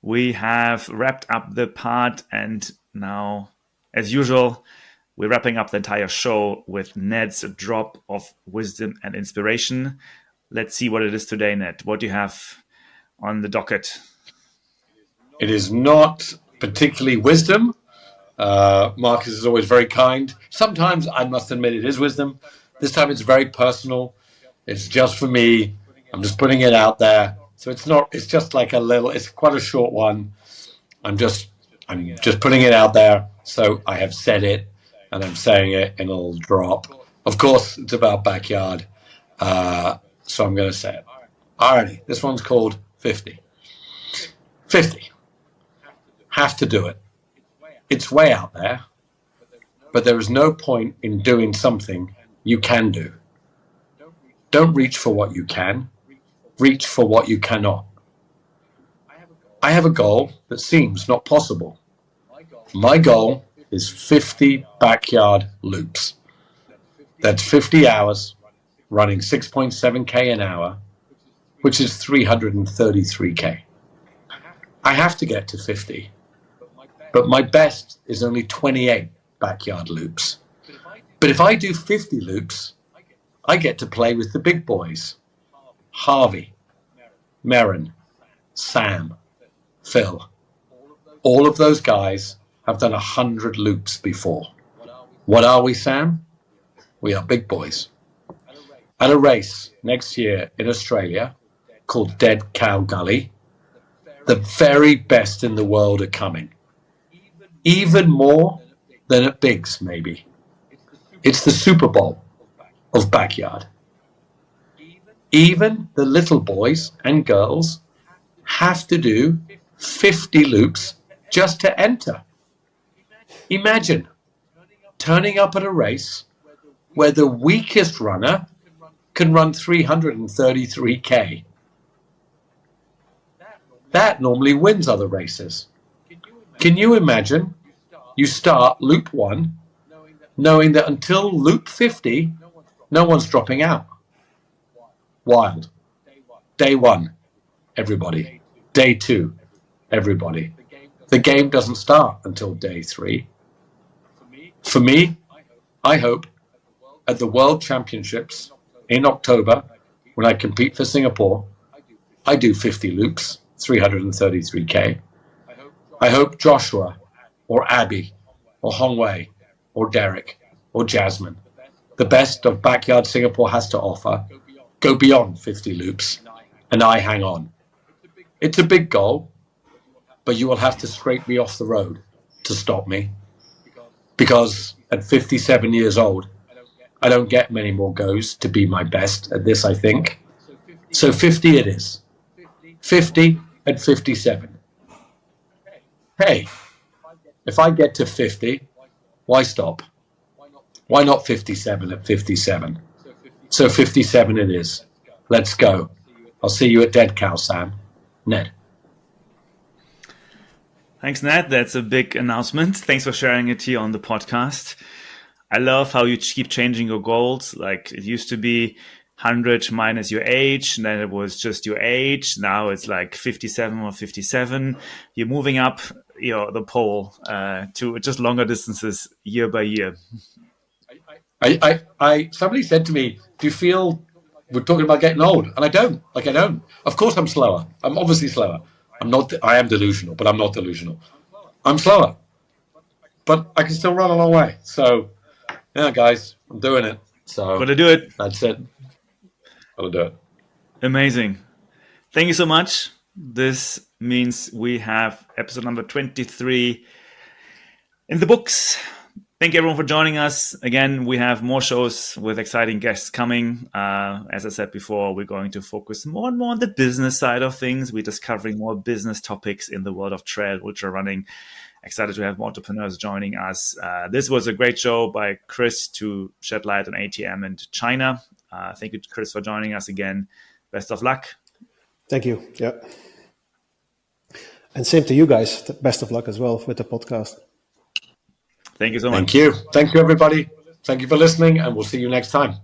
We have wrapped up the part, and now, as usual, we're wrapping up the entire show with Ned's drop of wisdom and inspiration. Let's see what it is today, Ned. What do you have on the docket? It is not particularly wisdom. Marcus is always very kind. Sometimes, I must admit, it is wisdom. This time it's very personal. It's just for me. I'm just putting it out there. So it's just like it's quite a short one. I'm just putting it out there. So I have said it, and I'm saying it in a little drop. Of course, it's about backyard. So I'm going to say it. Alrighty, this one's called 50. 50. Have to do it. It's way out there, but there is no point in doing something you can do. Don't reach for what you can. Reach for what you cannot. I have a goal that seems not possible. My goal is 50 backyard loops. That's 50 hours running 6.7K an hour, which is 333K. I have to get to 50, but my best is only 28 backyard loops. But if I do 50 loops, I get to play with the big boys. Harvey, Merrin, Sam, Phil. All of those guys have done 100 loops before. What are we, Sam? We are big boys. At a race next year in Australia called Dead Cow Gully, the very best in the world are coming. Even more than at Biggs, maybe. It's the Super Bowl of backyard. Even the little boys and girls have to do 50 loops just to enter. Imagine turning up at a race where the weakest runner can run 333K. That normally wins other races. Can you imagine you start loop 1 knowing that until loop 50, no one's dropping out? Wild. Day 1, everybody. Day 2, everybody. The game doesn't start until day 3. For me, I hope at the World Championships in October, when I compete for Singapore, I do 50 loops, 333K. I hope Joshua or Abby or Hongwei or Derek or Jasmine, the best of backyard Singapore has to offer, go beyond 50 loops, and I hang on. It's a big goal, but you will have to scrape me off the road to stop me. Because at 57 years old, I don't get many more goes to be my best at this, I think. So 50 it is. 50 at 57. Hey, if I get to 50, why stop? Why not 57 at 57? So 57 it is. Let's go. I'll see you at Dead Cow, Sam. Ned. Thanks, Ned. That's a big announcement. Thanks for sharing it here on the podcast. I love how you keep changing your goals. Like, it used to be 100 minus your age, and then it was just your age. Now it's like 57 or 57. You're moving up, the pole to just longer distances year by year. Somebody said to me, do you feel we're talking about getting old? And I don't. Of course I'm slower. I'm obviously slower. I am delusional, but I'm not delusional. I'm slower, but I can still run a long way. So, yeah, guys, I'm doing it. So gotta do it. That's it. Gotta do it. Amazing. Thank you so much. This means we have episode number 23 in the books. Thank you, everyone, for joining us. Again, we have more shows with exciting guests coming. As I said before, we're going to focus more and more on the business side of things. We're discovering more business topics in the world of trail, ultra running. Excited to have more entrepreneurs joining us. This was a great show by Kris to shed light on ATM and China. Thank you, Kris, for joining us again. Best of luck. Thank you. Yeah. And same to you guys. Best of luck as well with the podcast. Thank you so much. Thank you. Thank you, everybody. Thank you for listening, and we'll see you next time.